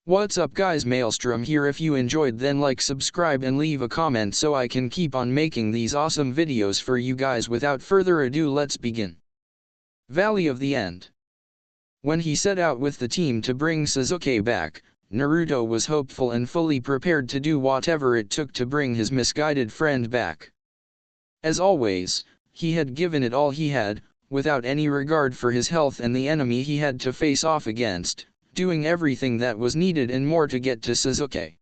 What's up guys, Maelstrom here. If you enjoyed, then like, subscribe and leave a comment so I can keep on making these awesome videos for you guys. Without further ado, let's begin. Valley of the End. When he set out with the team to bring Sasuke back, Naruto was hopeful and fully prepared to do whatever it took to bring his misguided friend back. As always, he had given it all he had, without any regard for his health and the enemy he had to face off against, doing everything that was needed and more to get to Sasuke.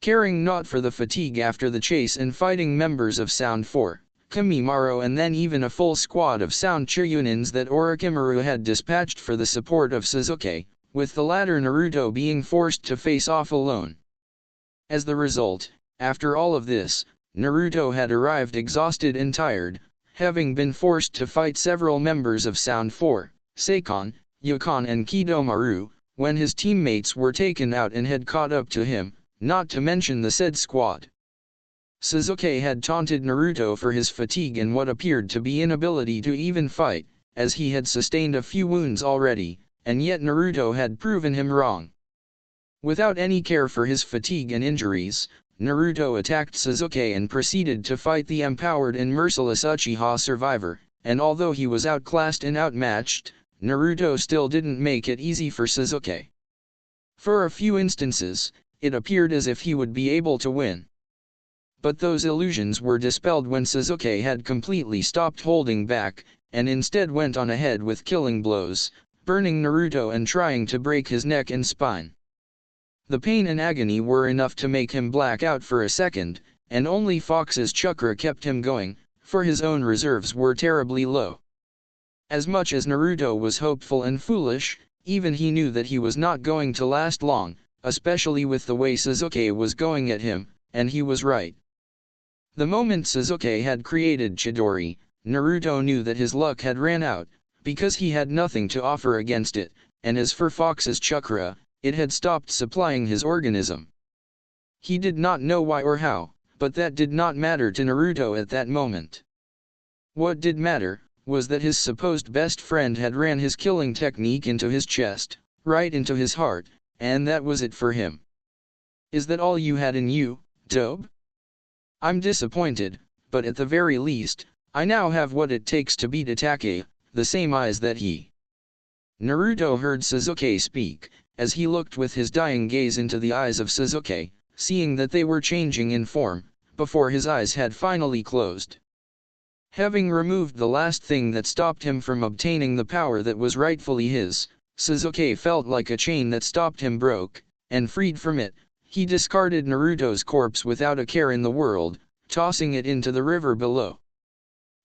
Caring not for the fatigue after the chase and fighting members of Sound 4, Kimimaro, and then even a full squad of Sound Chiryunins that Orochimaru had dispatched for the support of Sasuke, with the latter Naruto being forced to face off alone. As the result, after all of this, Naruto had arrived exhausted and tired, having been forced to fight several members of Sound 4, Seikon, Yukon and Kidomaru, when his teammates were taken out and had caught up to him, not to mention the said squad. Sasuke had taunted Naruto for his fatigue and what appeared to be inability to even fight, as he had sustained a few wounds already, and yet Naruto had proven him wrong. Without any care for his fatigue and injuries, Naruto attacked Sasuke and proceeded to fight the empowered and merciless Uchiha survivor, and although he was outclassed and outmatched, Naruto still didn't make it easy for Sasuke. For a few instances, it appeared as if he would be able to win. But those illusions were dispelled when Sasuke had completely stopped holding back, and instead went on ahead with killing blows, burning Naruto and trying to break his neck and spine. The pain and agony were enough to make him black out for a second, and only Fox's chakra kept him going, for his own reserves were terribly low. As much as Naruto was hopeful and foolish, even he knew that he was not going to last long, especially with the way Sasuke was going at him, and he was right. The moment Sasuke had created Chidori, Naruto knew that his luck had ran out, because he had nothing to offer against it, and as for Fox's chakra, it had stopped supplying his organism. He did not know why or how, but that did not matter to Naruto at that moment. What did matter was that his supposed best friend had ran his killing technique into his chest, right into his heart, and that was it for him. Is that all you had in you, Dobe? I'm disappointed, but at the very least, I now have what it takes to beat Itachi, the same eyes that he. Naruto heard Sasuke speak, as he looked with his dying gaze into the eyes of Sasuke, seeing that they were changing in form, before his eyes had finally closed. Having removed the last thing that stopped him from obtaining the power that was rightfully his, Sasuke felt like a chain that stopped him broke, and freed from it, he discarded Naruto's corpse without a care in the world, tossing it into the river below.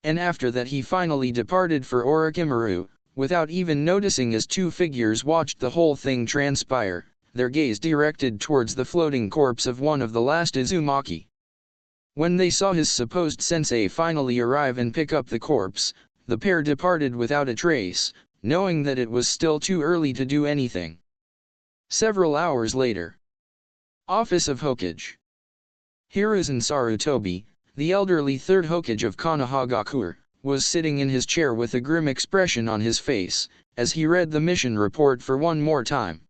And after that he finally departed for Orochimaru, without even noticing, as two figures watched the whole thing transpire, their gaze directed towards the floating corpse of one of the last Uzumaki. When they saw his supposed sensei finally arrive and pick up the corpse, the pair departed without a trace, knowing that it was still too early to do anything. Several hours later. Office of Hokage. Hiruzen Sarutobi, the elderly third Hokage of Konohagakure, was sitting in his chair with a grim expression on his face, as he read the mission report for one more time.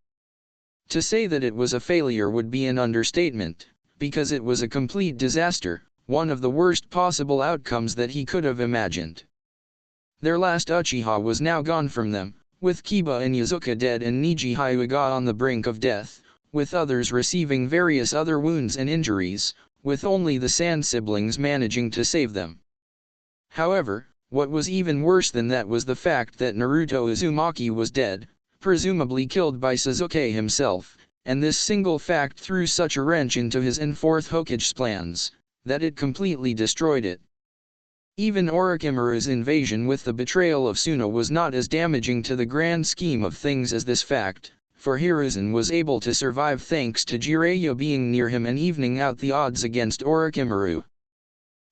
To say that it was a failure would be an understatement, because it was a complete disaster, one of the worst possible outcomes that he could have imagined. Their last Uchiha was now gone from them, with Kiba and Yazuka dead and Niji Hyuga on the brink of death, with others receiving various other wounds and injuries, with only the Sand siblings managing to save them. However, what was even worse than that was the fact that Naruto Uzumaki was dead, presumably killed by Sasuke himself, and this single fact threw such a wrench into his and fourth Hokage's plans, that it completely destroyed it. Even Orochimaru's invasion with the betrayal of Suna was not as damaging to the grand scheme of things as this fact, for Hiruzen was able to survive thanks to Jiraiya being near him and evening out the odds against Orochimaru.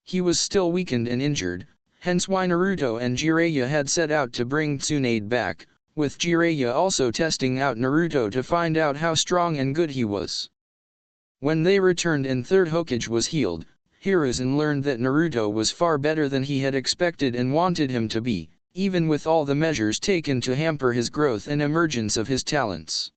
He was still weakened and injured, hence why Naruto and Jiraiya had set out to bring Tsunade back, with Jiraiya also testing out Naruto to find out how strong and good he was. When they returned and third Hokage was healed, Hiruzen learned that Naruto was far better than he had expected and wanted him to be, even with all the measures taken to hamper his growth and emergence of his talents.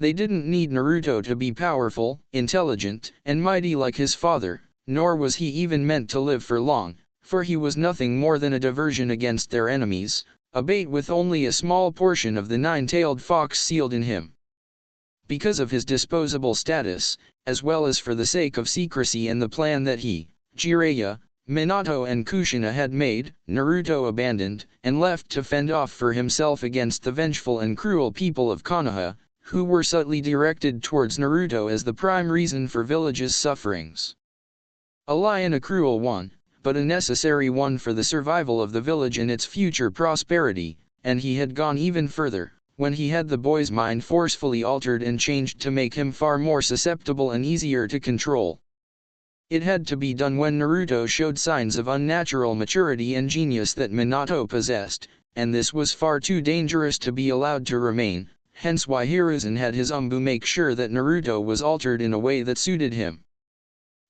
They didn't need Naruto to be powerful, intelligent, and mighty like his father, nor was he even meant to live for long, for he was nothing more than a diversion against their enemies, a bait with only a small portion of the nine-tailed fox sealed in him. Because of his disposable status, as well as for the sake of secrecy and the plan that he, Jiraiya, Minato and Kushina had made, Naruto abandoned and left to fend off for himself against the vengeful and cruel people of Konoha, who were subtly directed towards Naruto as the prime reason for village's sufferings. A lie and a cruel one, but a necessary one for the survival of the village and its future prosperity, and he had gone even further, when he had the boy's mind forcefully altered and changed to make him far more susceptible and easier to control. It had to be done when Naruto showed signs of unnatural maturity and genius that Minato possessed, and this was far too dangerous to be allowed to remain, hence why Hiruzen had his Umbu make sure that Naruto was altered in a way that suited him.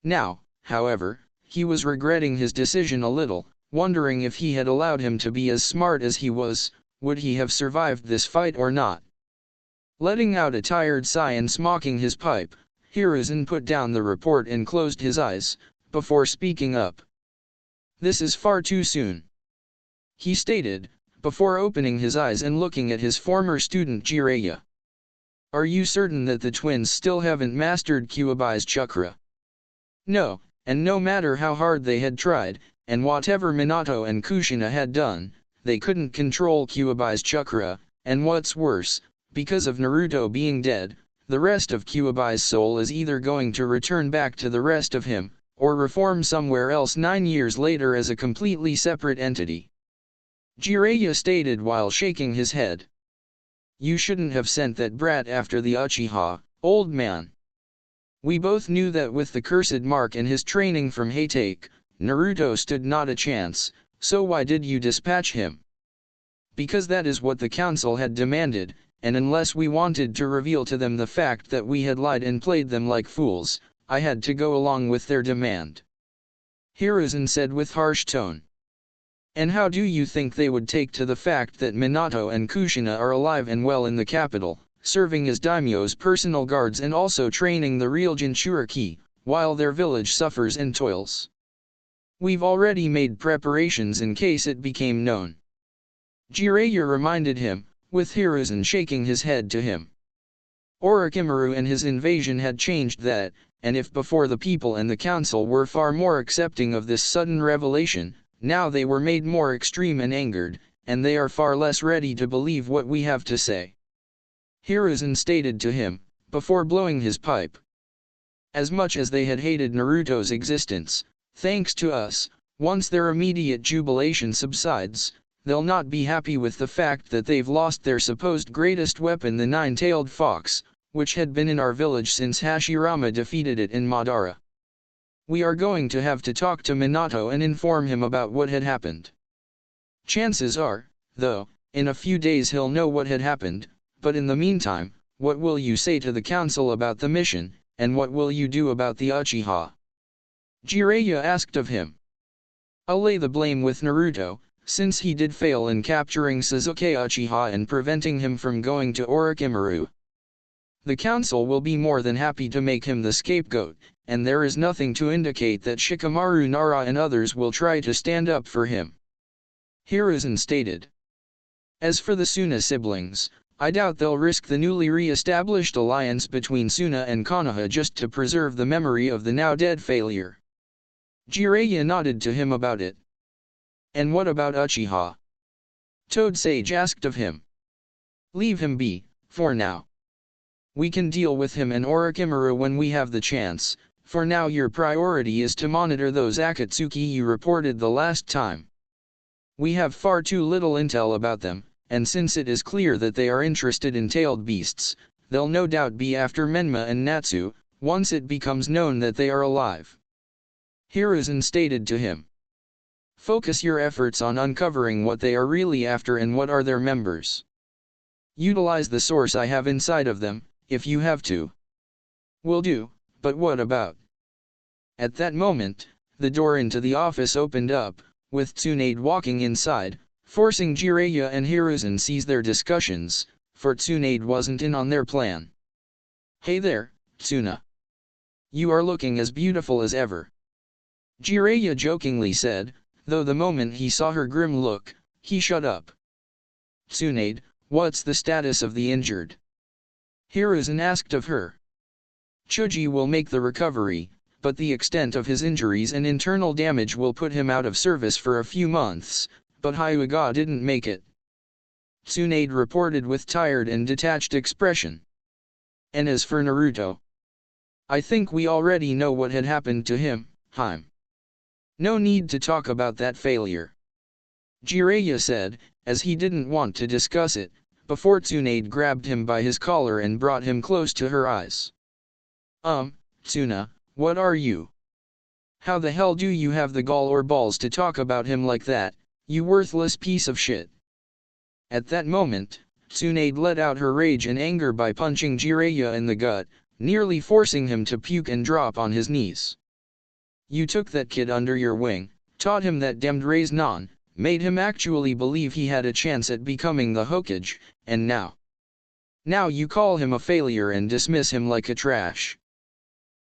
Now, however, he was regretting his decision a little, wondering if he had allowed him to be as smart as he was, would he have survived this fight or not. Letting out a tired sigh and smoking his pipe, Hiruzen put down the report and closed his eyes, before speaking up. "This is far too soon," he stated, before opening his eyes and looking at his former student Jiraiya. "Are you certain that the twins still haven't mastered Kyuubi's chakra?" "No, and no matter how hard they had tried, and whatever Minato and Kushina had done, they couldn't control Kyuubi's chakra, and what's worse, because of Naruto being dead, the rest of Kyuubi's soul is either going to return back to the rest of him, or reform somewhere else 9 years later as a completely separate entity," Jiraiya stated while shaking his head. "You shouldn't have sent that brat after the Uchiha, old man. We both knew that with the cursed mark and his training from Hatake, Naruto stood not a chance, so why did you dispatch him?" "Because that is what the council had demanded, and unless we wanted to reveal to them the fact that we had lied and played them like fools, I had to go along with their demand," Hiruzen said with harsh tone. "And how do you think they would take to the fact that Minato and Kushina are alive and well in the capital, serving as daimyo's personal guards and also training the real Jinchuriki, while their village suffers and toils? We've already made preparations in case it became known," Jiraiya reminded him, with Hiruzen shaking his head to him. Orochimaru and his invasion had changed that, and if before the people and the council were far more accepting of this sudden revelation, now they were made more extreme and angered, and they are far less ready to believe what we have to say," Hiruzen stated to him, before blowing his pipe. "As much as they had hated Naruto's existence, thanks to us, once their immediate jubilation subsides, they'll not be happy with the fact that they've lost their supposed greatest weapon, the nine-tailed fox, which had been in our village since Hashirama defeated it in Madara. We are going to have to talk to Minato and inform him about what had happened. Chances are, though, in a few days he'll know what had happened, but in the meantime, what will you say to the council about the mission, and what will you do about the Uchiha?" Jiraiya asked of him. "I'll lay the blame with Naruto, since he did fail in capturing Sasuke Uchiha and preventing him from going to Orochimaru. The council will be more than happy to make him the scapegoat, and there is nothing to indicate that Shikamaru Nara and others will try to stand up for him," Hiruzen stated. "As for the Suna siblings, I doubt they'll risk the newly re-established alliance between Suna and Konoha just to preserve the memory of the now-dead failure." Jiraiya nodded to him about it. "And what about Uchiha?" Toad Sage asked of him. "Leave him be, for now. We can deal with him and Orochimaru when we have the chance. For now your priority is to monitor those Akatsuki you reported the last time. We have far too little intel about them, and since it is clear that they are interested in tailed beasts, they'll no doubt be after Menma and Natsu, once it becomes known that they are alive," Hiruzen stated to him. "Focus your efforts on uncovering what they are really after and what are their members. Utilize the source I have inside of them, if you have to." "Will do, but what about?" At that moment, the door into the office opened up, with Tsunade walking inside, forcing Jiraiya and Hiruzen cease their discussions, for Tsunade wasn't in on their plan. Hey there, Tsuna. You are looking as beautiful as ever. Jiraiya jokingly said, though the moment he saw her grim look, he shut up. Tsunade, what's the status of the injured? Hiruzen asked of her. Chuji will make the recovery, but the extent of his injuries and internal damage will put him out of service for a few months, but Hyuga didn't make it. Tsunade reported with tired and detached expression. And as for Naruto, I think we already know what had happened to him, No need to talk about that failure. Jiraiya said, as he didn't want to discuss it, before Tsunade grabbed him by his collar and brought him close to her eyes. Tsuna, what are you? How the hell do you have the gall or balls to talk about him like that, you worthless piece of shit? At that moment, Tsunade let out her rage and anger by punching Jiraiya in the gut, nearly forcing him to puke and drop on his knees. You took that kid under your wing, taught him that demmed raison, made him actually believe he had a chance at becoming the Hokage, and now you call him a failure and dismiss him like a trash.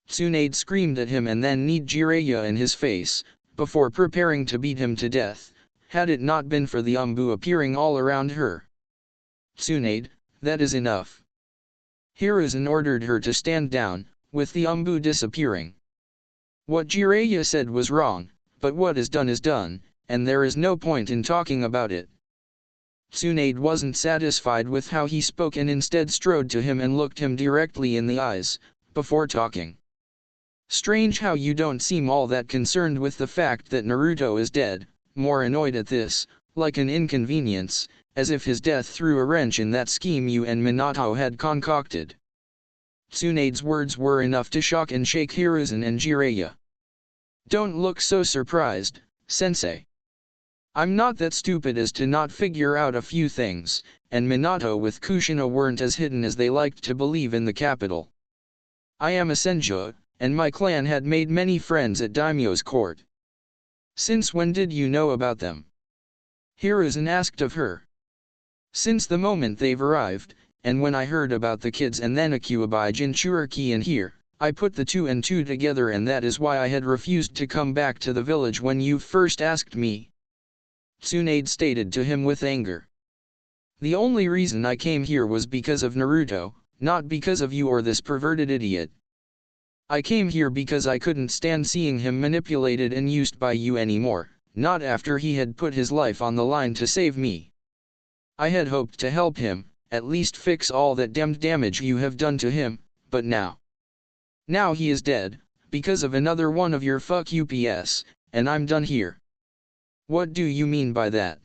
Tsunade screamed at him and then kneed Jiraiya in his face, before preparing to beat him to death, had it not been for the Umbu appearing all around her. Tsunade, that is enough. Hiruzen ordered her to stand down, with the Umbu disappearing. What Jiraiya said was wrong, but what is done, and there is no point in talking about it. Tsunade wasn't satisfied with how he spoke and instead strode to him and looked him directly in the eyes, before talking. Strange how you don't seem all that concerned with the fact that Naruto is dead, more annoyed at this, like an inconvenience, as if his death threw a wrench in that scheme you and Minato had concocted. Tsunade's words were enough to shock and shake Hiruzen and Jiraiya. Don't look so surprised, sensei. I'm not that stupid as to not figure out a few things, and Minato with Kushina weren't as hidden as they liked to believe in the capital. I am a senju, and my clan had made many friends at Daimyo's court. Since when did you know about them? Hiruzen asked of her. Since the moment they've arrived, and when I heard about the kids and then Akuabai Jinchuriki and here, I put the two and two together, and that is why I had refused to come back to the village when you first asked me. Tsunade stated to him with anger. The only reason I came here was because of Naruto, not because of you or this perverted idiot. I came here because I couldn't stand seeing him manipulated and used by you anymore, not after he had put his life on the line to save me. I had hoped to help him, at least fix all that damned damage you have done to him, but now he is dead, because of another one of your fuck UPS, and I'm done here. What do you mean by that?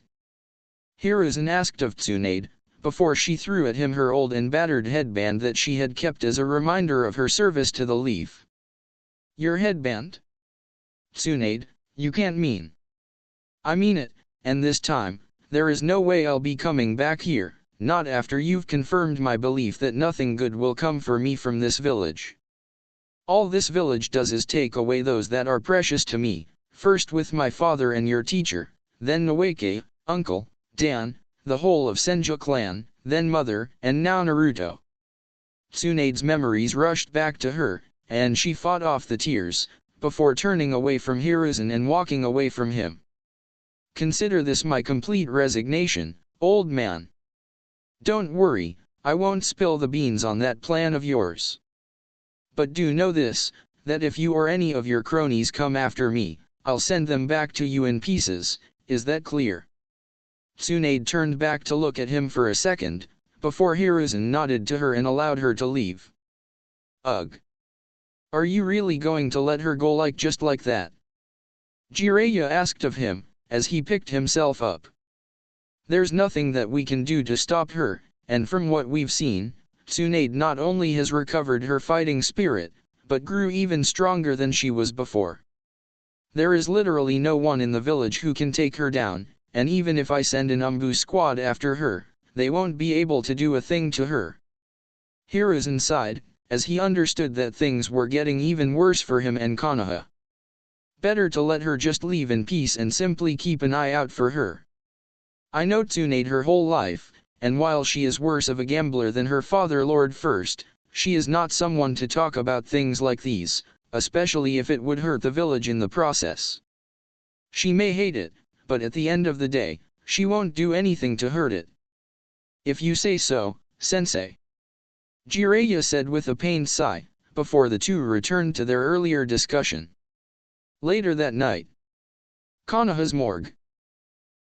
Hiruzen asked of Tsunade, before she threw at him her old and battered headband that she had kept as a reminder of her service to the Leaf. Your headband? Tsunade, you can't mean. I mean it, and this time, there is no way I'll be coming back here, not after you've confirmed my belief that nothing good will come for me from this village. All this village does is take away those that are precious to me, first with my father and your teacher, then Noeke, uncle, Dan, the whole of Senju clan, then mother, and now Naruto. Tsunade's memories rushed back to her, and she fought off the tears, before turning away from Hiruzen and walking away from him. Consider this my complete resignation, old man. Don't worry, I won't spill the beans on that plan of yours. But do know this, that if you or any of your cronies come after me, I'll send them back to you in pieces, is that clear? Tsunade turned back to look at him for a second, before Hiruzen nodded to her and allowed her to leave. Ugh. Are you really going to let her go just like that? Jiraiya asked of him, as he picked himself up. There's nothing that we can do to stop her, and from what we've seen, Tsunade not only has recovered her fighting spirit, but grew even stronger than she was before. There is literally no one in the village who can take her down, and even if I send an Umbu squad after her, they won't be able to do a thing to her. Hiruzen sighed, as he understood that things were getting even worse for him and Konoha. Better to let her just leave in peace and simply keep an eye out for her. I know Tsunade her whole life, and while she is worse of a gambler than her father Lord First, she is not someone to talk about things like these, especially if it would hurt the village in the process. She may hate it, but at the end of the day, she won't do anything to hurt it. If you say so, sensei. Jiraiya said with a pained sigh, before the two returned to their earlier discussion. Later that night. Konoha's morgue.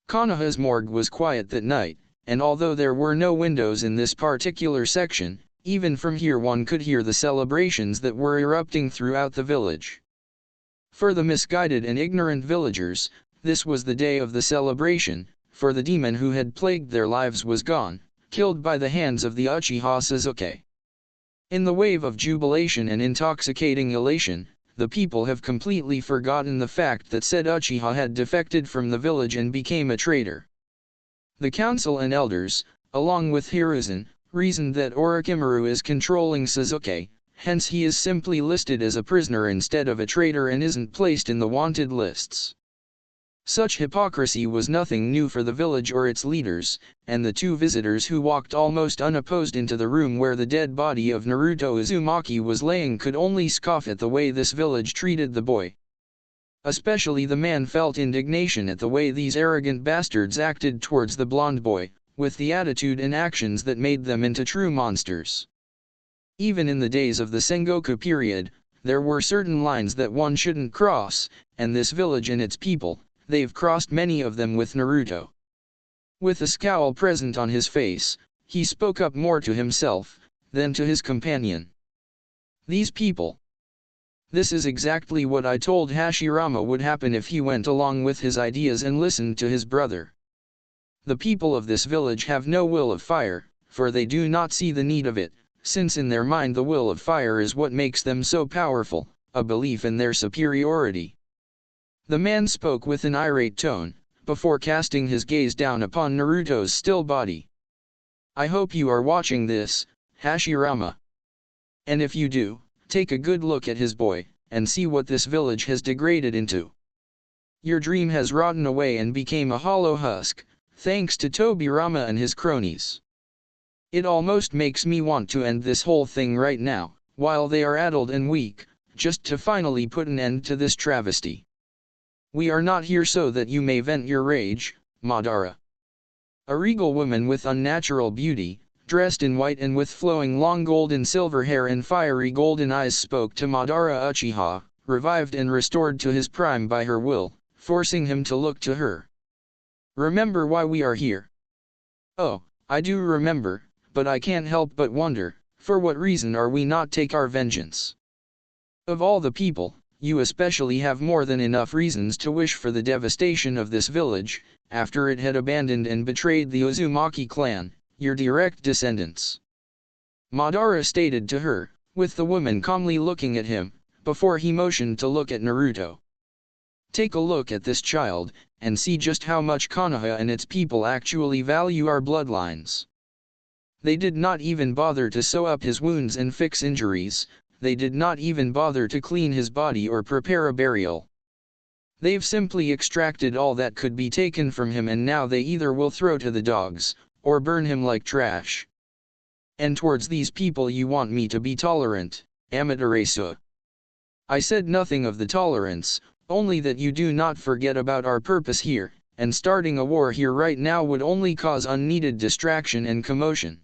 Konoha's morgue was quiet that night, and although there were no windows in this particular section, even from here one could hear the celebrations that were erupting throughout the village. For the misguided and ignorant villagers, this was the day of the celebration, for the demon who had plagued their lives was gone, killed by the hands of the Uchiha Sasuke. In the wave of jubilation and intoxicating elation, the people have completely forgotten the fact that said Uchiha had defected from the village and became a traitor. The council and elders, along with Hiruzen, reasoned that Orochimaru is controlling Sasuke, hence he is simply listed as a prisoner instead of a traitor and isn't placed in the wanted lists. Such hypocrisy was nothing new for the village or its leaders, and the two visitors who walked almost unopposed into the room where the dead body of Naruto Uzumaki was laying could only scoff at the way this village treated the boy. Especially the man felt indignation at the way these arrogant bastards acted towards the blonde boy, with the attitude and actions that made them into true monsters. Even in the days of the Sengoku period, there were certain lines that one shouldn't cross, and this village and its people, they've crossed many of them with Naruto. With a scowl present on his face, he spoke up more to himself than to his companion. These people. This is exactly what I told Hashirama would happen if he went along with his ideas and listened to his brother. The people of this village have no will of fire, for they do not see the need of it, since in their mind the will of fire is what makes them so powerful, a belief in their superiority. The man spoke with an irate tone, before casting his gaze down upon Naruto's still body. I hope you are watching this, Hashirama. And if you do, take a good look at his boy, and see what this village has degraded into. Your dream has rotten away and became a hollow husk, thanks to Tobirama and his cronies. It almost makes me want to end this whole thing right now, while they are addled and weak, just to finally put an end to this travesty. We are not here so that you may vent your rage, Madara. A regal woman with unnatural beauty, dressed in white and with flowing long gold and silver hair and fiery golden eyes spoke to Madara Uchiha, revived and restored to his prime by her will, forcing him to look to her. Remember why we are here? Oh, I do remember, but I can't help but wonder, for what reason are we not take our vengeance? Of all the people, you especially have more than enough reasons to wish for the devastation of this village, after it had abandoned and betrayed the Uzumaki clan, your direct descendants. Madara stated to her, with the woman calmly looking at him, before he motioned to look at Naruto. Take a look at this child, and see just how much Konoha and its people actually value our bloodlines. They did not even bother to sew up his wounds and fix injuries, they did not even bother to clean his body or prepare a burial. They've simply extracted all that could be taken from him and now they either will throw to the dogs, or burn him like trash. And towards these people you want me to be tolerant, Amaterasu. I said nothing of the tolerance, only that you do not forget about our purpose here, and starting a war here right now would only cause unneeded distraction and commotion.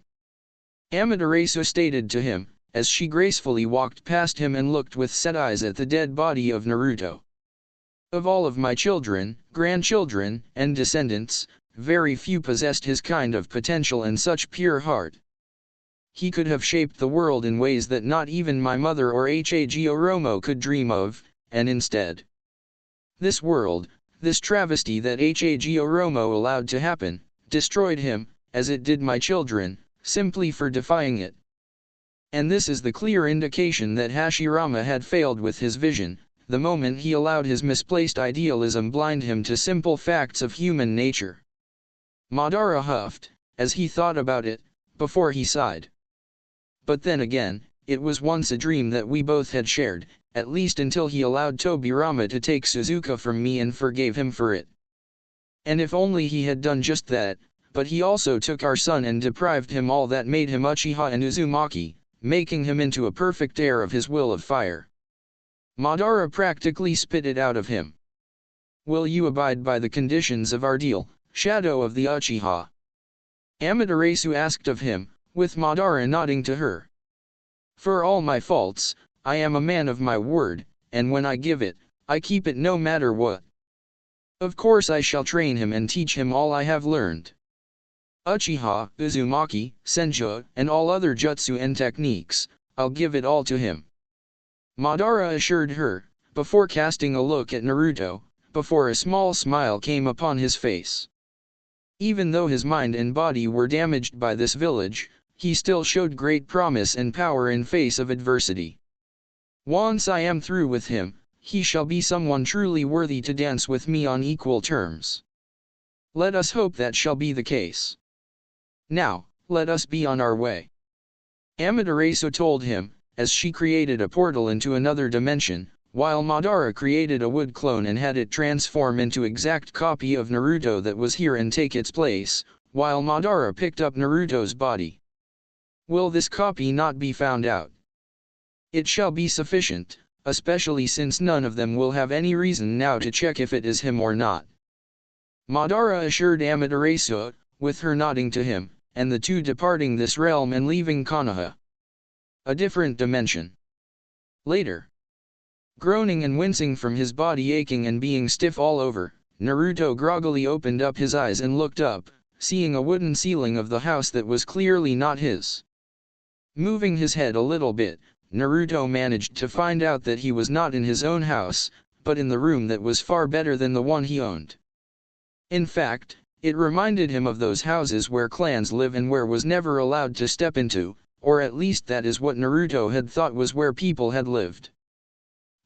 Amaterasu stated to him, as she gracefully walked past him and looked with set eyes at the dead body of Naruto. Of all of my children, grandchildren, and descendants, very few possessed his kind of potential and such pure heart. He could have shaped the world in ways that not even my mother or Hagoromo could dream of, and instead. This world, this travesty that Hagoromo allowed to happen, destroyed him, as it did my children, simply for defying it. And this is the clear indication that Hashirama had failed with his vision, the moment he allowed his misplaced idealism blind him to simple facts of human nature. Madara huffed, as he thought about it, before he sighed. But then again, it was once a dream that we both had shared, at least until he allowed Tobirama to take Suzuka from me and forgave him for it. And if only he had done just that, but he also took our son and deprived him all that made him Uchiha and Uzumaki, making him into a perfect heir of his will of fire. Madara practically spit it out of him. "Will you abide by the conditions of our deal, Shadow of the Uchiha?" Amaterasu asked of him, with Madara nodding to her. "For all my faults, I am a man of my word, and when I give it, I keep it no matter what. Of course I shall train him and teach him all I have learned. Uchiha, Uzumaki, Senju, and all other jutsu and techniques, I'll give it all to him," Madara assured her, before casting a look at Naruto, before a small smile came upon his face. Even though his mind and body were damaged by this village, he still showed great promise and power in face of adversity. "Once I am through with him, he shall be someone truly worthy to dance with me on equal terms. Let us hope that shall be the case. Now, let us be on our way," Amaterasu told him, as she created a portal into another dimension, while Madara created a wood clone and had it transform into exact copy of Naruto that was here and take its place, while Madara picked up Naruto's body. "Will this copy not be found out? It shall be sufficient, especially since none of them will have any reason now to check if it is him or not," Madara assured Amaterasu, with her nodding to him, and the two departing this realm and leaving Konoha. A different dimension. Later. Groaning and wincing from his body aching and being stiff all over, Naruto groggily opened up his eyes and looked up, seeing a wooden ceiling of the house that was clearly not his. Moving his head a little bit, Naruto managed to find out that he was not in his own house, but in the room that was far better than the one he owned. In fact, it reminded him of those houses where clans live and where was never allowed to step into, or at least that is what Naruto had thought was where people had lived.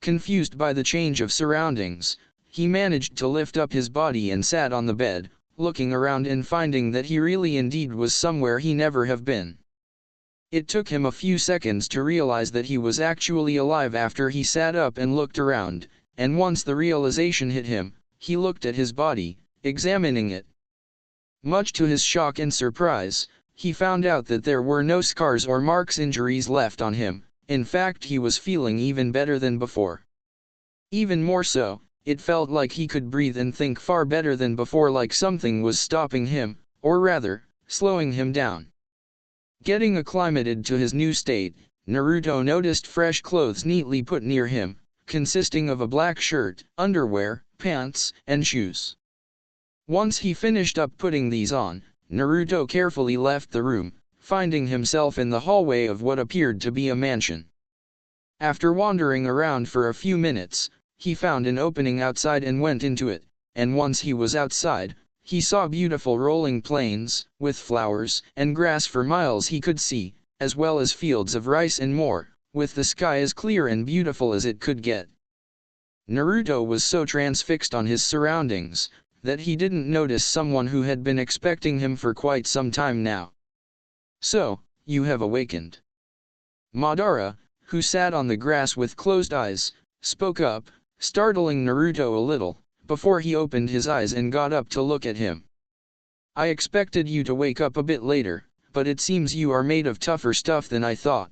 Confused by the change of surroundings, he managed to lift up his body and sat on the bed, looking around and finding that he really indeed was somewhere he never have been. It took him a few seconds to realize that he was actually alive after he sat up and looked around, and once the realization hit him, he looked at his body, examining it. Much to his shock and surprise, he found out that there were no scars or injuries left on him. In fact, he was feeling even better than before. Even more so, it felt like he could breathe and think far better than before, like something was stopping him, or rather, slowing him down. Getting acclimated to his new state, Naruto noticed fresh clothes neatly put near him, consisting of a black shirt, underwear, pants, and shoes. Once he finished up putting these on, Naruto carefully left the room, finding himself in the hallway of what appeared to be a mansion. After wandering around for a few minutes, he found an opening outside and went into it, and once he was outside, he saw beautiful rolling plains, with flowers and grass for miles he could see, as well as fields of rice and more, with the sky as clear and beautiful as it could get. Naruto was so transfixed on his surroundings, that he didn't notice someone who had been expecting him for quite some time now. "So, you have awakened." Madara, who sat on the grass with closed eyes, spoke up, startling Naruto a little, before he opened his eyes and got up to look at him. "I expected you to wake up a bit later, but it seems you are made of tougher stuff than I thought."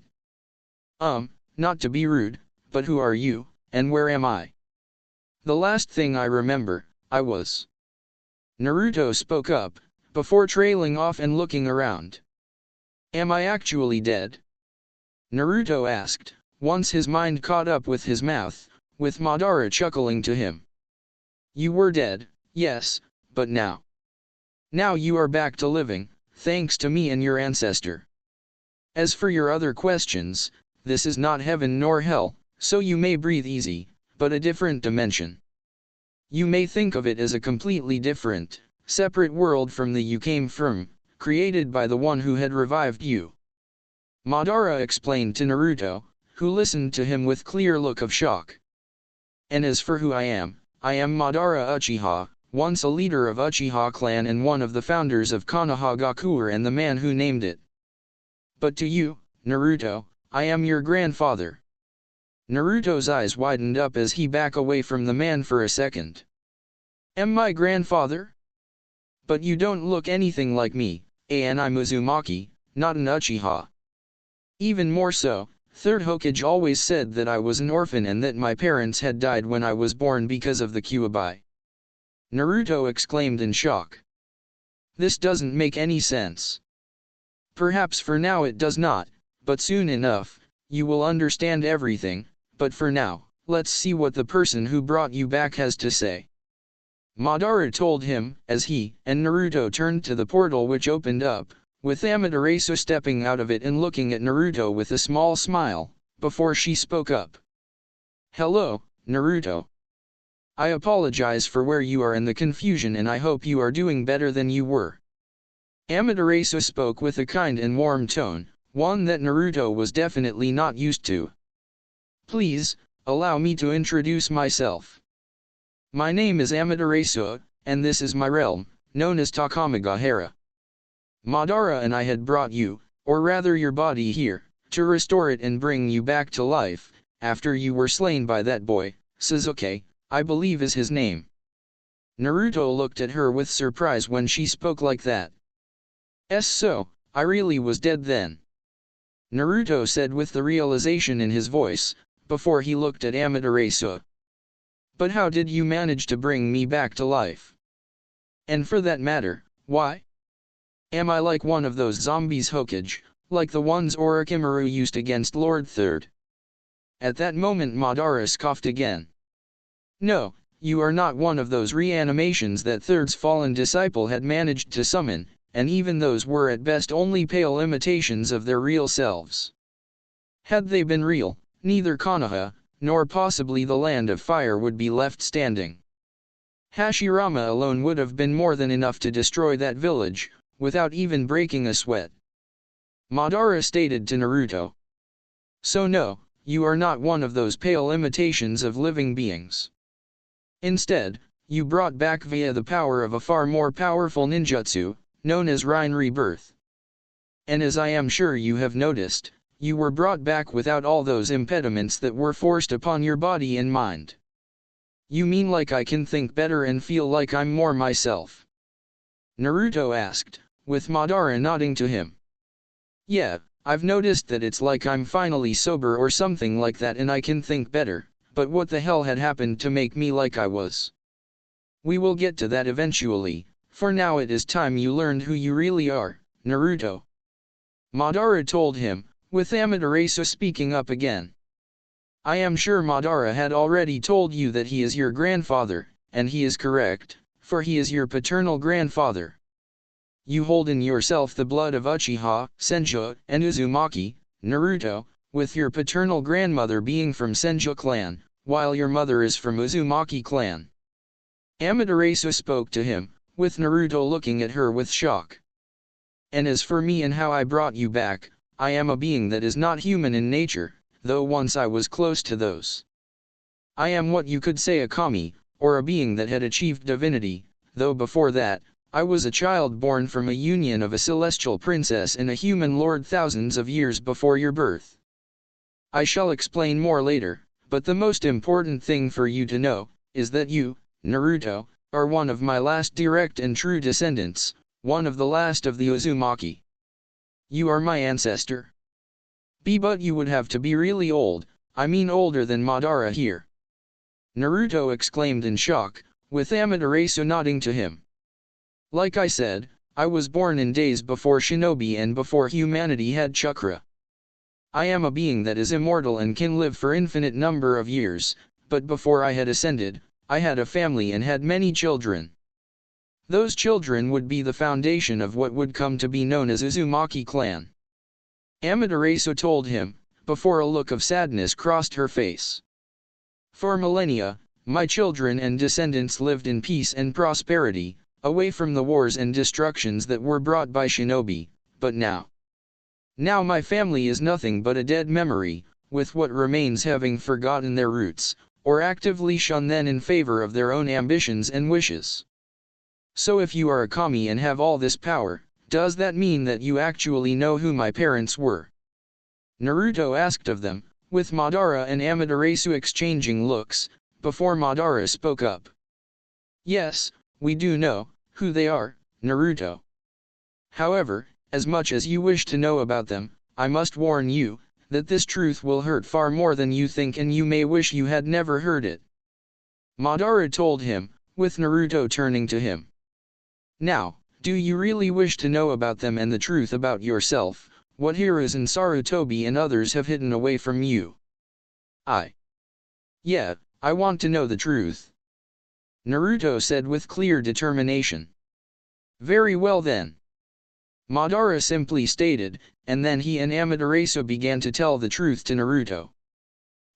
Not to be rude, but who are you, and where am I?" "The last thing I remember, I was..." Naruto spoke up, before trailing off and looking around. "Am I actually dead?" Naruto asked, once his mind caught up with his mouth, with Madara chuckling to him. "You were dead, yes, but now. Now you are back to living, thanks to me and your ancestor. As for your other questions, this is not heaven nor hell, so you may breathe easy, but a different dimension. You may think of it as a completely different, separate world from the you came from, created by the one who had revived you," Madara explained to Naruto, who listened to him with clear look of shock. "And as for who I am Madara Uchiha, once a leader of Uchiha clan and one of the founders of Konohagakure and the man who named it. But to you, Naruto, I am your grandfather." Naruto's eyes widened up as he backed away from the man for a second. "Am my grandfather? But you don't look anything like me, and I'm Uzumaki, not an Uchiha." Even more so, third Hokage always said that I was an orphan and that my parents had died when I was born because of the Kyuubi. Naruto exclaimed in shock. This doesn't make any sense. Perhaps for now it does not, but soon enough, you will understand everything, but for now, let's see what the person who brought you back has to say. Madara told him, as he and Naruto turned to the portal which opened up, with Amaterasu stepping out of it and looking at Naruto with a small smile, before she spoke up. Hello, Naruto. I apologize for where you are and the confusion, and I hope you are doing better than you were. Amaterasu spoke with a kind and warm tone, one that Naruto was definitely not used to. Please, allow me to introduce myself. My name is Amaterasu, and this is my realm, known as Takamagahara. Madara and I had brought you, or rather your body here, to restore it and bring you back to life, after you were slain by that boy, Sasuke, I believe is his name. Naruto looked at her with surprise when she spoke like that. So, I really was dead then. Naruto said with the realization in his voice, before he looked at Amaterasu. But how did you manage to bring me back to life? And for that matter, why? Am I like one of those zombies Hokage, like the ones Orochimaru used against Lord Third? At that moment Madara scoffed again. No, you are not one of those reanimations that Third's fallen disciple had managed to summon, and even those were at best only pale imitations of their real selves. Had they been real, neither Konoha, nor possibly the Land of Fire would be left standing. Hashirama alone would have been more than enough to destroy that village, without even breaking a sweat. Madara stated to Naruto. So no, you are not one of those pale imitations of living beings. Instead, you brought back via the power of a far more powerful ninjutsu, known as Rain Rebirth. And as I am sure you have noticed, you were brought back without all those impediments that were forced upon your body and mind. You mean like I can think better and feel like I'm more myself? Naruto asked, with Madara nodding to him. Yeah, I've noticed that it's like I'm finally sober or something like that and I can think better, but what the hell had happened to make me like I was? We will get to that eventually, for now it is time you learned who you really are, Naruto. Madara told him, with Amaterasu speaking up again. I am sure Madara had already told you that he is your grandfather, and he is correct, for he is your paternal grandfather. You hold in yourself the blood of Uchiha, Senju, and Uzumaki, Naruto, with your paternal grandmother being from Senju clan, while your mother is from Uzumaki clan. Amaterasu spoke to him, with Naruto looking at her with shock. And as for me and how I brought you back, I am a being that is not human in nature, though once I was close to those. I am what you could say a kami, or a being that had achieved divinity, though before that, I was a child born from a union of a celestial princess and a human lord thousands of years before your birth. I shall explain more later, but the most important thing for you to know, is that you, Naruto, are one of my last direct and true descendants, one of the last of the Uzumaki. You are my ancestor. But you would have to be really old, I mean older than Madara here. Naruto exclaimed in shock, with Amaterasu nodding to him. Like I said, I was born in days before shinobi and before humanity had chakra. I am a being that is immortal and can live for infinite number of years, but before I had ascended, I had a family and had many children. Those children would be the foundation of what would come to be known as Uzumaki clan. Amaterasu told him, before a look of sadness crossed her face. For millennia, my children and descendants lived in peace and prosperity, away from the wars and destructions that were brought by shinobi, but now my family is nothing but a dead memory, with what remains having forgotten their roots, or actively shun them in favor of their own ambitions and wishes. So if you are a kami and have all this power, does that mean that you actually know who my parents were? Naruto asked of them, with Madara and Amaterasu exchanging looks, before Madara spoke up. Yes, we do know who they are, Naruto. However, as much as you wish to know about them, I must warn you, that this truth will hurt far more than you think and you may wish you had never heard it. Madara told him, with Naruto turning to him. Now, do you really wish to know about them and the truth about yourself, what Hiruzen Sarutobi and others have hidden away from you? Yeah, I want to know the truth. Naruto said with clear determination. Very well then. Madara simply stated, and then he and Amaterasu began to tell the truth to Naruto.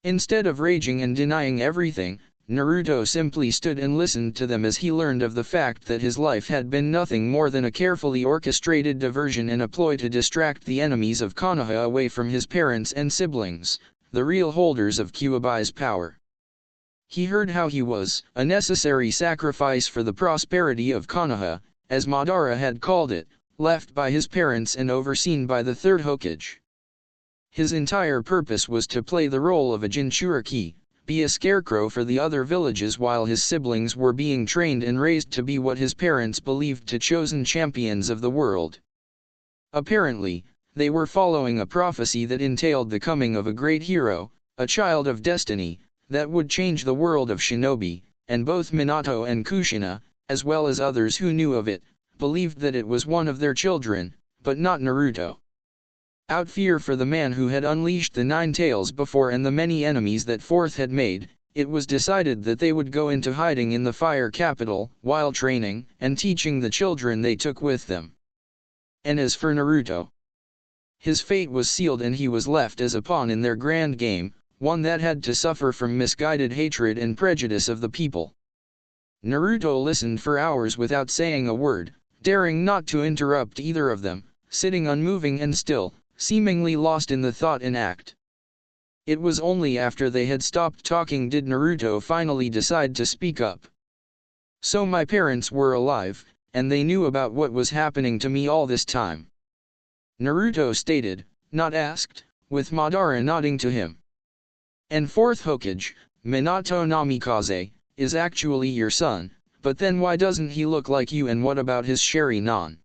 Instead of raging and denying everything, Naruto simply stood and listened to them as he learned of the fact that his life had been nothing more than a carefully orchestrated diversion and a ploy to distract the enemies of Konoha away from his parents and siblings, the real holders of Kyuubi's power. He heard how he was a necessary sacrifice for the prosperity of Konoha, as Madara had called it, left by his parents and overseen by the third Hokage. His entire purpose was to play the role of a Jinchuriki, be a scarecrow for the other villages while his siblings were being trained and raised to be what his parents believed to chosen champions of the world. Apparently, they were following a prophecy that entailed the coming of a great hero, a child of destiny, that would change the world of shinobi, and both Minato and Kushina, as well as others who knew of it, believed that it was one of their children, but not Naruto. Out fear for the man who had unleashed the 9 tails before and the many enemies that Fourth had made, it was decided that they would go into hiding in the fire capital, while training and teaching the children they took with them. And as for Naruto, his fate was sealed and he was left as a pawn in their grand game, one that had to suffer from misguided hatred and prejudice of the people. Naruto listened for hours without saying a word, daring not to interrupt either of them, sitting unmoving and still, seemingly lost in the thought and act. It was only after they had stopped talking did Naruto finally decide to speak up. So my parents were alive, and they knew about what was happening to me all this time. Naruto stated, not asked, with Madara nodding to him. And fourth Hokage, Minato Namikaze, is actually your son, but then why doesn't he look like you and what about his Sharingan?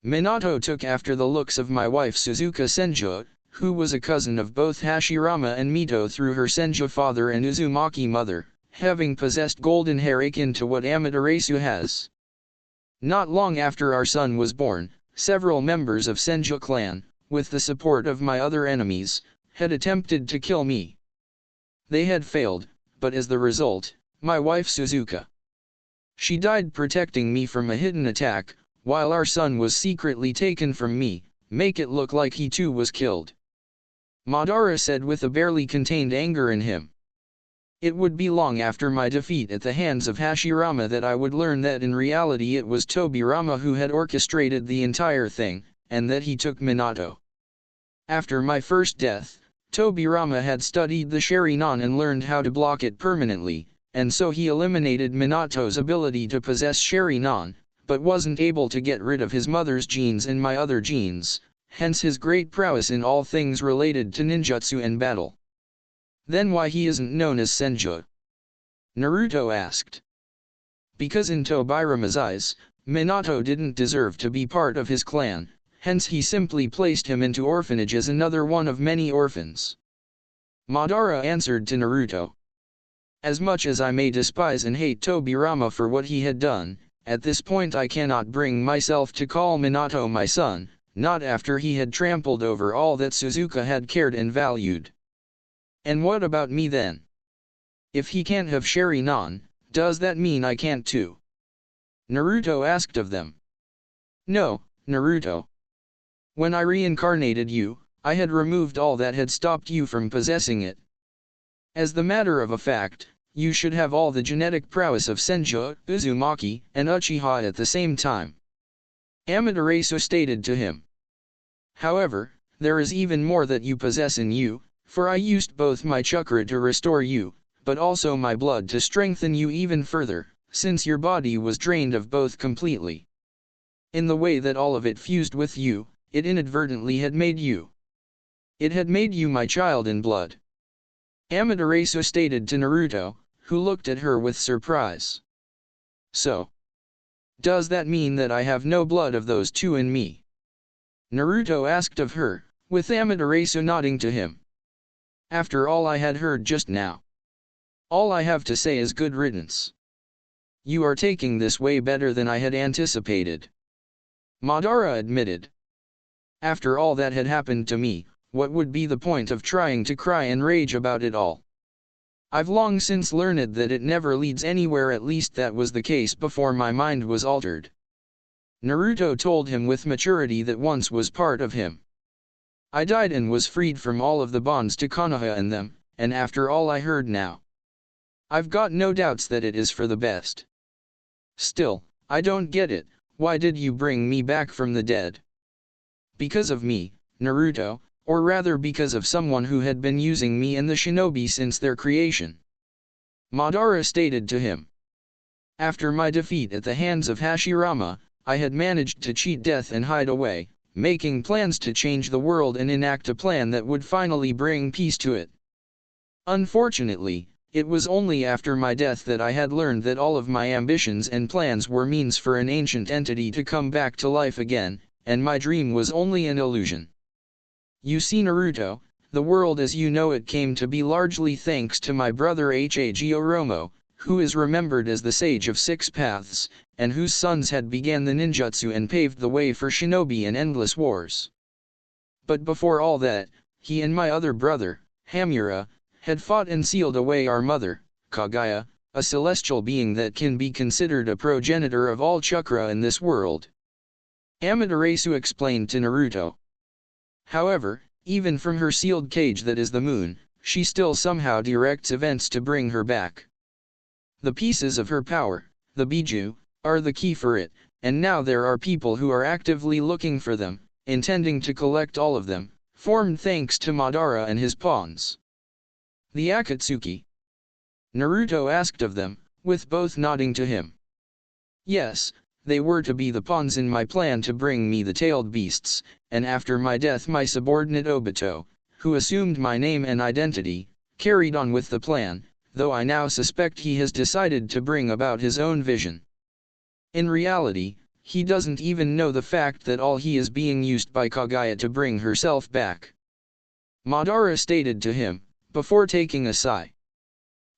Minato took after the looks of my wife Suzuka Senju, who was a cousin of both Hashirama and Mito through her Senju father and Uzumaki mother, having possessed golden hair akin to what Amaterasu has. Not long after our son was born, several members of Senju clan, with the support of my other enemies, had attempted to kill me. They had failed, but as the result, my wife Suzuka. She died protecting me from a hidden attack, while our son was secretly taken from me, make it look like he too was killed. Madara said with a barely contained anger in him. It would be long after my defeat at the hands of Hashirama that I would learn that in reality it was Tobirama who had orchestrated the entire thing, and that he took Minato. After my first death, Tobirama had studied the Sharingan and learned how to block it permanently, and so he eliminated Minato's ability to possess Sharingan, but wasn't able to get rid of his mother's genes and my other genes, hence his great prowess in all things related to ninjutsu and battle. Then why he isn't known as Senju? Naruto asked. Because in Tobirama's eyes, Minato didn't deserve to be part of his clan, hence he simply placed him into orphanage as another one of many orphans. Madara answered to Naruto. As much as I may despise and hate Tobirama for what he had done, at this point I cannot bring myself to call Minato my son, not after he had trampled over all that Suzuka had cared and valued. And what about me then? If he can't have Sharingan, does that mean I can't too? Naruto asked of them. No, Naruto. When I reincarnated you, I had removed all that had stopped you from possessing it. As the matter of a fact, you should have all the genetic prowess of Senju, Uzumaki, and Uchiha at the same time. Amaterasu stated to him. However, there is even more that you possess in you, for I used both my chakra to restore you, but also my blood to strengthen you even further, since your body was drained of both completely. In the way that all of it fused with you, it inadvertently had made you. It had made you my child in blood. Amaterasu stated to Naruto, who looked at her with surprise. So, does that mean that I have no blood of those two in me? Naruto asked of her, with Amaterasu nodding to him. After all I had heard just now, all I have to say is good riddance. You are taking this way better than I had anticipated, Madara admitted. After all that had happened to me, what would be the point of trying to cry and rage about it all? I've long since learned that it never leads anywhere, at least that was the case before my mind was altered. Naruto told him with maturity that once was part of him. I died and was freed from all of the bonds to Konoha and them, and after all I heard now, I've got no doubts that it is for the best. Still, I don't get it, why did you bring me back from the dead? Because of me, Naruto, or rather because of someone who had been using me and the shinobi since their creation, Madara stated to him. After my defeat at the hands of Hashirama, I had managed to cheat death and hide away, making plans to change the world and enact a plan that would finally bring peace to it. Unfortunately, it was only after my death that I had learned that all of my ambitions and plans were means for an ancient entity to come back to life again, and my dream was only an illusion. You see, Naruto, the world as you know it came to be largely thanks to my brother Hagoromo, who is remembered as the Sage of Six Paths, and whose sons had began the ninjutsu and paved the way for shinobi and endless wars. But before all that, he and my other brother, Hamura, had fought and sealed away our mother, Kaguya, a celestial being that can be considered a progenitor of all chakra in this world. Amaterasu explained to Naruto. However, even from her sealed cage that is the moon, she still somehow directs events to bring her back. The pieces of her power, the Biju, are the key for it, and now there are people who are actively looking for them, intending to collect all of them, formed thanks to Madara and his pawns. The Akatsuki? Naruto asked of them, with both nodding to him. Yes, they were to be the pawns in my plan to bring me the tailed beasts, and after my death my subordinate Obito, who assumed my name and identity, carried on with the plan, though I now suspect he has decided to bring about his own vision. In reality, he doesn't even know the fact that all he is being used by Kaguya to bring herself back, Madara stated to him, before taking a sigh.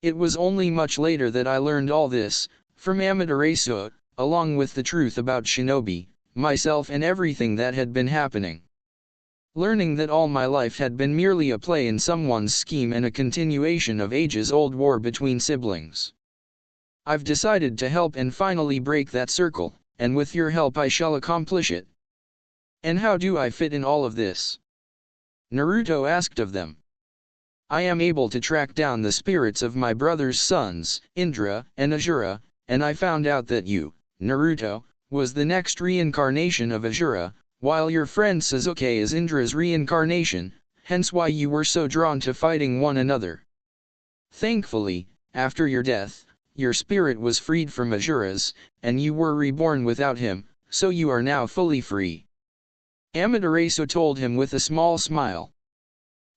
It was only much later that I learned all this, from Amaterasu, along with the truth about shinobi, myself and everything that had been happening. Learning that all my life had been merely a play in someone's scheme and a continuation of ages-old war between siblings. I've decided to help and finally break that circle, and with your help I shall accomplish it. And how do I fit in all of this? Naruto asked of them. I am able to track down the spirits of my brother's sons, Indra and Asura, and I found out that you, Naruto, was the next reincarnation of Asura, while your friend Sasuke is Indra's reincarnation, hence why you were so drawn to fighting one another. Thankfully, after your death, your spirit was freed from Asura's, and you were reborn without him, so you are now fully free. Amaterasu told him with a small smile.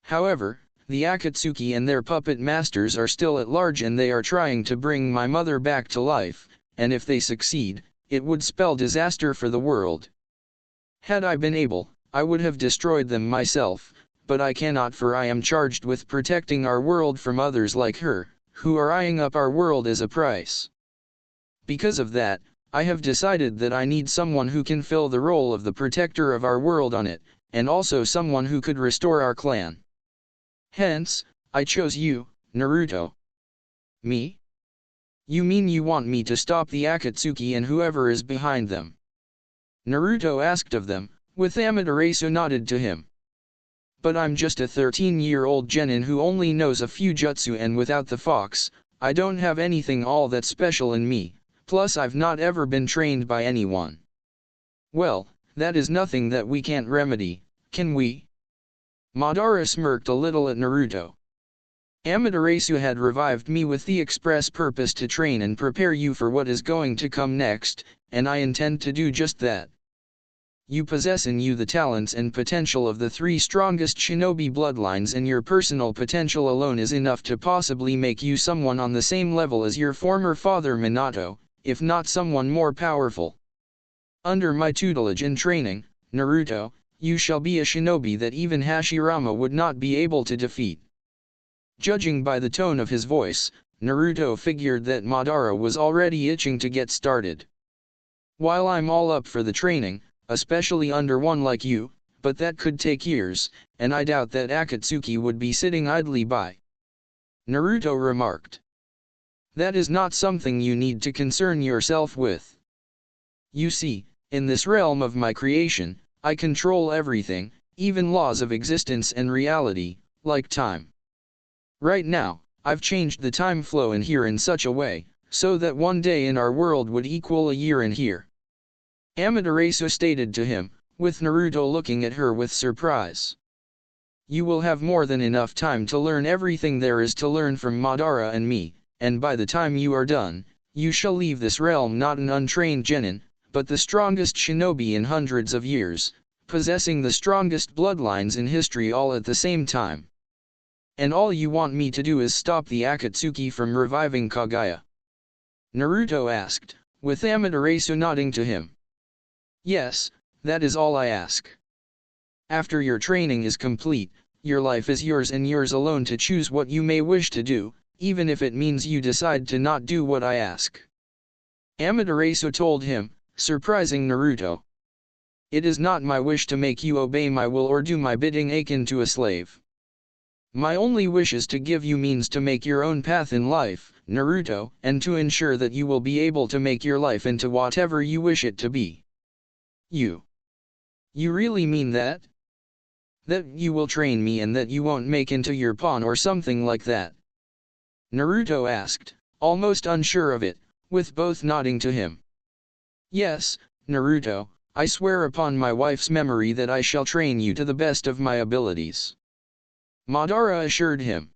However, the Akatsuki and their puppet masters are still at large and they are trying to bring my mother back to life, and if they succeed, it would spell disaster for the world. Had I been able, I would have destroyed them myself, but I cannot, for I am charged with protecting our world from others like her, who are eyeing up our world as a price. Because of that, I have decided that I need someone who can fill the role of the protector of our world on it, and also someone who could restore our clan. Hence, I chose you, Naruto. Me? You mean you want me to stop the Akatsuki and whoever is behind them? Naruto asked of them, with Amaterasu nodded to him. But I'm just a 13-year-old genin who only knows a few jutsu, and without the fox, I don't have anything all that special in me, plus I've not ever been trained by anyone. Well, that is nothing that we can't remedy, can we? Madara smirked a little at Naruto. Amaterasu had revived me with the express purpose to train and prepare you for what is going to come next, and I intend to do just that. You possess in you the talents and potential of the three strongest shinobi bloodlines, and your personal potential alone is enough to possibly make you someone on the same level as your former father Minato, if not someone more powerful. Under my tutelage and training, Naruto, you shall be a shinobi that even Hashirama would not be able to defeat. Judging by the tone of his voice, Naruto figured that Madara was already itching to get started. While I'm all up for the training, especially under one like you, but that could take years, and I doubt that Akatsuki would be sitting idly by. Naruto remarked. That is not something you need to concern yourself with. You see, in this realm of my creation, I control everything, even laws of existence and reality, like time. Right now, I've changed the time flow in here in such a way, so that one day in our world would equal a year in here. Amaterasu stated to him, with Naruto looking at her with surprise. You will have more than enough time to learn everything there is to learn from Madara and me, and by the time you are done, you shall leave this realm not an untrained genin, but the strongest shinobi in hundreds of years, possessing the strongest bloodlines in history all at the same time. And all you want me to do is stop the Akatsuki from reviving Kaguya? Naruto asked, with Amaterasu nodding to him. Yes, that is all I ask. After your training is complete, your life is yours and yours alone to choose what you may wish to do, even if it means you decide to not do what I ask. Amaterasu told him, surprising Naruto. It is not my wish to make you obey my will or do my bidding akin to a slave. My only wish is to give you means to make your own path in life, Naruto, and to ensure that you will be able to make your life into whatever you wish it to be. You really mean that? That you will train me and that you won't make into your pawn or something like that? Naruto asked, almost unsure of it, with both nodding to him. Yes, Naruto, I swear upon my wife's memory that I shall train you to the best of my abilities. Madara assured him.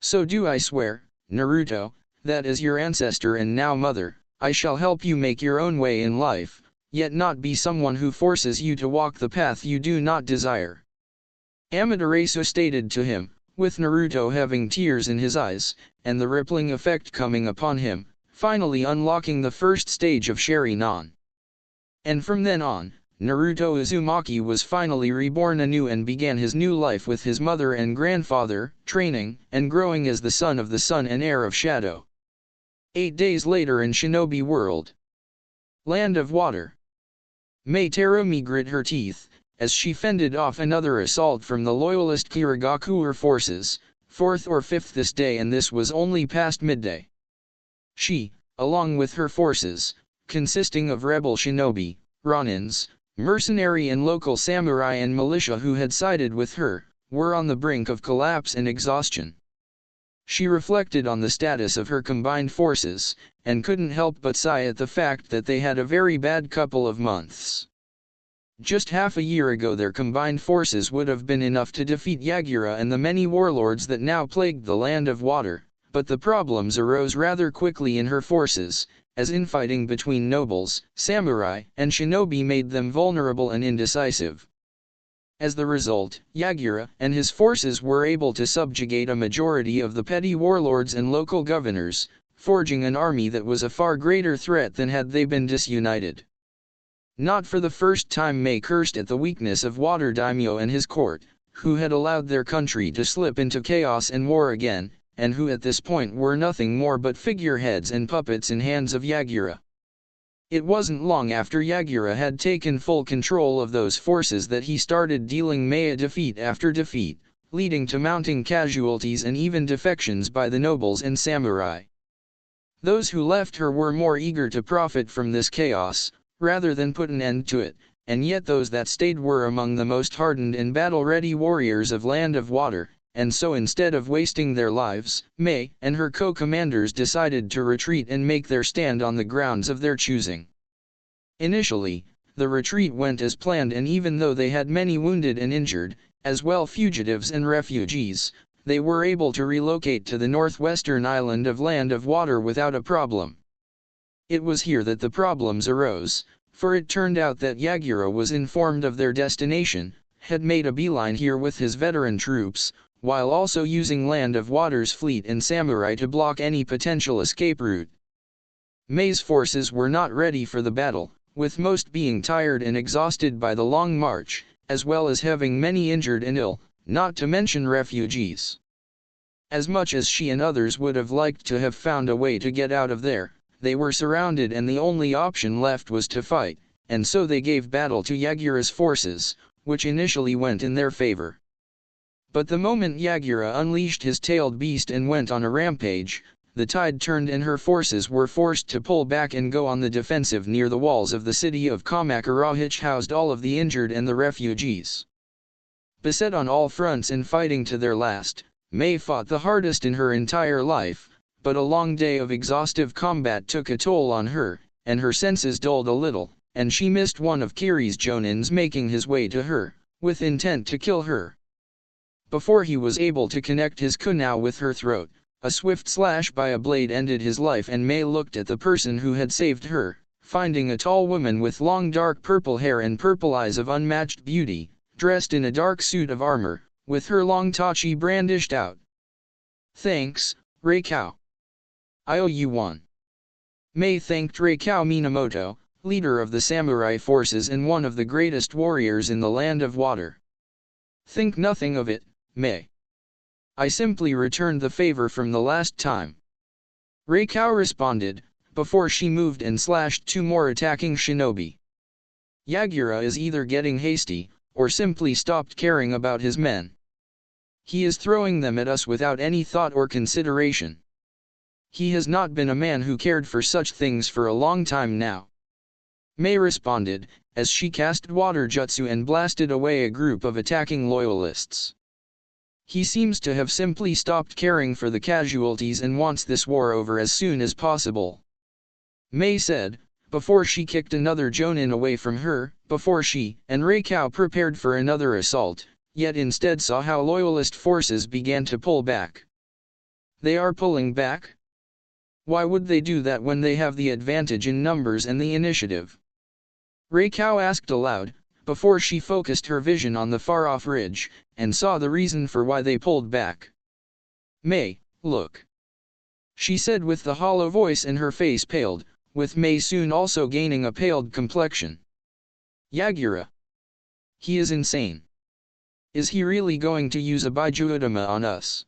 So do I swear, Naruto, that as your ancestor and now mother, I shall help you make your own way in life, yet not be someone who forces you to walk the path you do not desire. Amaterasu stated to him, with Naruto having tears in his eyes, and the rippling effect coming upon him, finally unlocking the first stage of Sharingan. And from then on, Naruto Uzumaki was finally reborn anew and began his new life with his mother and grandfather, training and growing as the son of the sun and heir of shadow. 8 days later in Shinobi World. Land of Water. Mai Terumi grit her teeth, as she fended off another assault from the loyalist Kirigakure forces, 4th or 5th this day, and this was only past midday. She, along with her forces, consisting of rebel shinobi, ronins, mercenary and local samurai and militia who had sided with her, were on the brink of collapse and exhaustion. She reflected on the status of her combined forces, and couldn't help but sigh at the fact that they had a very bad couple of months. Just half a year ago their combined forces would have been enough to defeat Yagura and the many warlords that now plagued the Land of Water, but the problems arose rather quickly in her forces, as infighting between nobles, samurai, and shinobi made them vulnerable and indecisive. As the result, Yagura and his forces were able to subjugate a majority of the petty warlords and local governors, forging an army that was a far greater threat than had they been disunited. Not for the first time Mai cursed at the weakness of Water Daimyo and his court, who had allowed their country to slip into chaos and war again, and who at this point were nothing more but figureheads and puppets in hands of Yagura. It wasn't long after Yagura had taken full control of those forces that he started dealing Mai defeat after defeat, leading to mounting casualties and even defections by the nobles and samurai. Those who left her were more eager to profit from this chaos, rather than put an end to it, and yet those that stayed were among the most hardened and battle-ready warriors of Land of Water, and so instead of wasting their lives, Mai and her co-commanders decided to retreat and make their stand on the grounds of their choosing. Initially, the retreat went as planned, and even though they had many wounded and injured, as well fugitives and refugees, they were able to relocate to the northwestern island of Land of Water without a problem. It was here that the problems arose, for it turned out that Yagura was informed of their destination, had made a beeline here with his veteran troops, while also using Land of Water's fleet and samurai to block any potential escape route. Mai's forces were not ready for the battle, with most being tired and exhausted by the long march, as well as having many injured and ill, not to mention refugees. As much as she and others would have liked to have found a way to get out of there, they were surrounded and the only option left was to fight, and so they gave battle to Yagura's forces, which initially went in their favor. But the moment Yagura unleashed his tailed beast and went on a rampage, the tide turned and her forces were forced to pull back and go on the defensive near the walls of the city of Kamakura, which housed all of the injured and the refugees. Beset on all fronts and fighting to their last, Mei fought the hardest in her entire life, but a long day of exhaustive combat took a toll on her, and her senses dulled a little, and she missed one of Kiri's jonins making his way to her, with intent to kill her. Before he was able to connect his kunai with her throat, a swift slash by a blade ended his life, and Mei looked at the person who had saved her, finding a tall woman with long dark purple hair and purple eyes of unmatched beauty, dressed in a dark suit of armor, with her long tachi brandished out. "Thanks, Reikao. I owe you one." Mei thanked Reikao Minamoto, leader of the samurai forces and one of the greatest warriors in the land of water. "Think nothing of it, Mei. I simply returned the favor from the last time," Reikao responded, before she moved and slashed two more attacking shinobi. Yagura is either getting hasty, or simply stopped caring about his men. He is throwing them at us without any thought or consideration. He has not been a man who cared for such things for a long time now. Mei responded, as she cast water jutsu and blasted away a group of attacking loyalists. He seems to have simply stopped caring for the casualties and wants this war over as soon as possible, Mei said, before she kicked another jonin away from her, before she and Reikao prepared for another assault, yet instead saw how loyalist forces began to pull back. They are pulling back? Why would they do that when they have the advantage in numbers and the initiative? Reikao asked aloud, before she focused her vision on the far-off ridge, and saw the reason for why they pulled back. "Mei, look," she said with the hollow voice, and her face paled, with Mei soon also gaining a paled complexion. "Yagura. He is insane. Is he really going to use a Baijuudama on us?"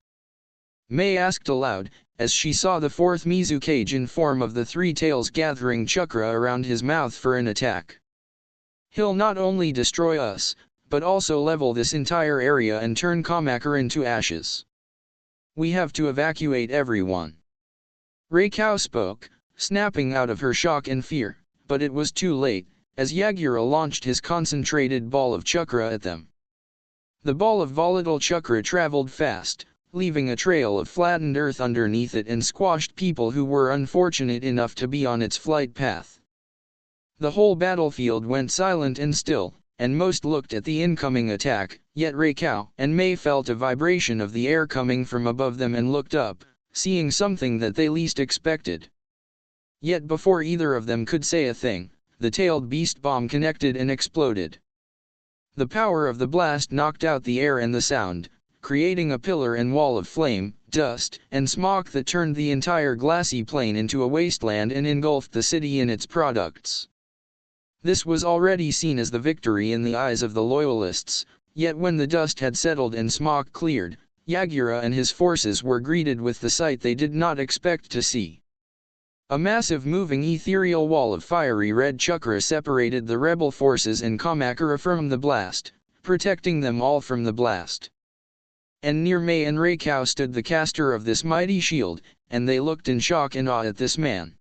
Mei asked aloud, as she saw the fourth Mizukage in form of the three tails gathering chakra around his mouth for an attack. "He'll not only destroy us, but also level this entire area and turn Kamakura into ashes. We have to evacuate everyone." Reikao spoke, snapping out of her shock and fear, but it was too late, as Yagura launched his concentrated ball of chakra at them. The ball of volatile chakra traveled fast, leaving a trail of flattened earth underneath it and squashed people who were unfortunate enough to be on its flight path. The whole battlefield went silent and still, and most looked at the incoming attack, yet Reikao and Mei felt a vibration of the air coming from above them and looked up, seeing something that they least expected. Yet before either of them could say a thing, the tailed beast bomb connected and exploded. The power of the blast knocked out the air and the sound, creating a pillar and wall of flame, dust, and smoke that turned the entire glassy plain into a wasteland and engulfed the city in its products. This was already seen as the victory in the eyes of the loyalists, yet when the dust had settled and smoke cleared, Yagura and his forces were greeted with the sight they did not expect to see. A massive moving ethereal wall of fiery red chakra separated the rebel forces and Kamakura from the blast, protecting them all from the blast. And near Mei and Reikao stood the caster of this mighty shield, and they looked in shock and awe at this man.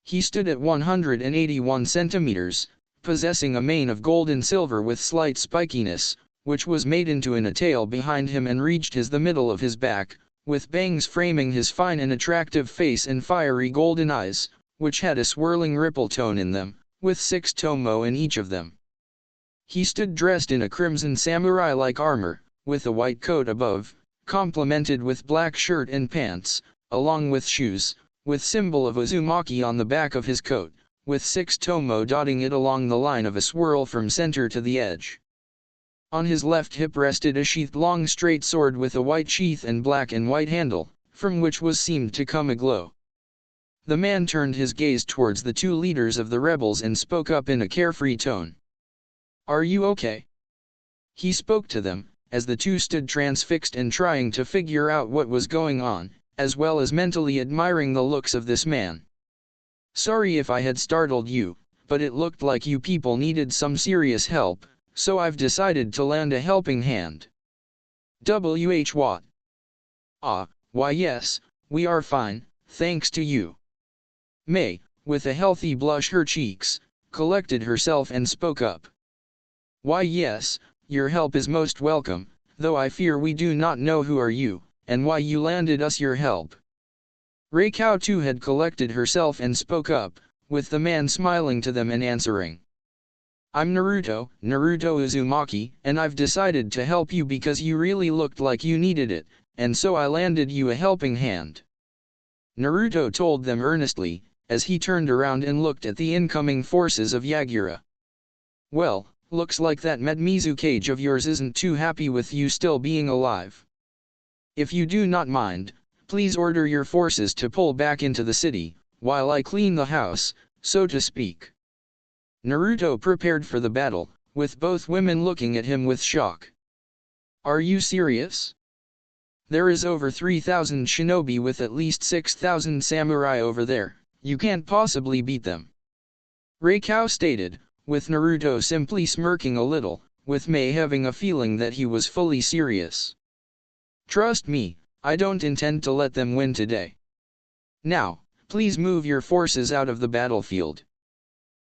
He stood at 181 centimeters, possessing a mane of gold and silver with slight spikiness, which was made into a tail behind him and reached the middle of his back, with bangs framing his fine and attractive face and fiery golden eyes, which had a swirling ripple tone in them, with 6 tomo in each of them. He stood dressed in a crimson samurai-like armor, with a white coat above, complemented with black shirt and pants, along with shoes, with symbol of Uzumaki on the back of his coat, with 6 tomo dotting it along the line of a swirl from center to the edge. On his left hip rested a sheathed long straight sword with a white sheath and black and white handle, from which was seemed to come a glow. The man turned his gaze towards the 2 leaders of the rebels and spoke up in a carefree tone. "Are you okay? He spoke to them, as the two stood transfixed and trying to figure out what was going on, as well as mentally admiring the looks of this man. "Sorry if I had startled you, but it looked like you people needed some serious help, so I've decided to lend a helping hand." What? Ah, why yes, we are fine, thanks to you. May, with a healthy blush her cheeks, collected herself and spoke up. "Why yes, your help is most welcome, though I fear we do not know who are you, and why you landed us your help." Reikao too had collected herself and spoke up, with the man smiling to them and answering. "I'm Naruto Uzumaki, and I've decided to help you because you really looked like you needed it, and so I landed you a helping hand." Naruto told them earnestly, as he turned around and looked at the incoming forces of Yagura. "Well, looks like that Medmizu cage of yours isn't too happy with you still being alive. If you do not mind, please order your forces to pull back into the city, while I clean the house, so to speak." Naruto prepared for the battle, with both women looking at him with shock. "Are you serious? There is over 3,000 shinobi with at least 6,000 samurai over there, you can't possibly beat them," Reikao stated, with Naruto simply smirking a little, with May having a feeling that he was fully serious. "Trust me, I don't intend to let them win today. Now, please move your forces out of the battlefield.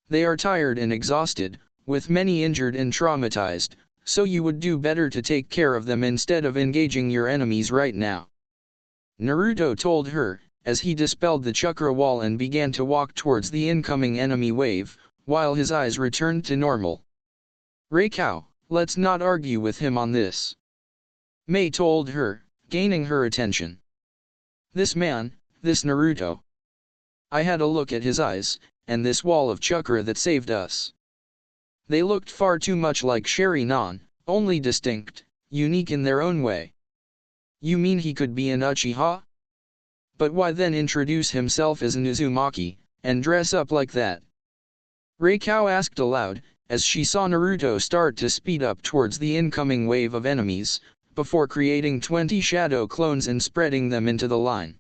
They are tired and exhausted, with many injured and traumatized, so you would do better to take care of them instead of engaging your enemies right now," Naruto told her, as he dispelled the chakra wall and began to walk towards the incoming enemy wave, while his eyes returned to normal. "Reikao, let's not argue with him on this," May told her, gaining her attention. "This man, this Naruto. I had a look at his eyes, and this wall of chakra that saved us. They looked far too much like Sharingan, only distinct, unique in their own way. You mean he could be an Uchiha? But why then introduce himself as an Uzumaki, and dress up like that?" Reikao asked aloud, as she saw Naruto start to speed up towards the incoming wave of enemies, before creating 20 shadow clones and spreading them into the line.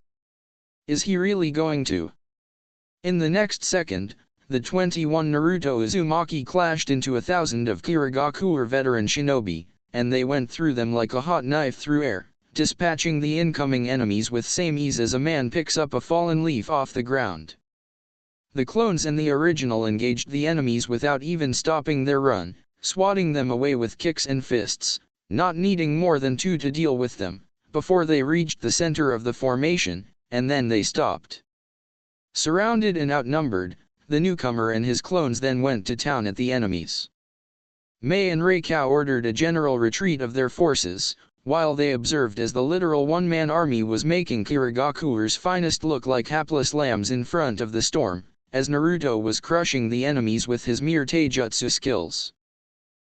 Is he really going to? In the next second, the 21 Naruto Uzumaki clashed into 1,000 of Kirigaku or veteran shinobi, and they went through them like a hot knife through air, dispatching the incoming enemies with same ease as a man picks up a fallen leaf off the ground. The clones and the original engaged the enemies without even stopping their run, swatting them away with kicks and fists, not needing more than two to deal with them, before they reached the center of the formation, and then they stopped. Surrounded and outnumbered, the newcomer and his clones then went to town at the enemies. May and Reikao ordered a general retreat of their forces, while they observed as the literal one-man army was making Kirigaku's finest look like hapless lambs in front of the storm, as Naruto was crushing the enemies with his mere taijutsu skills.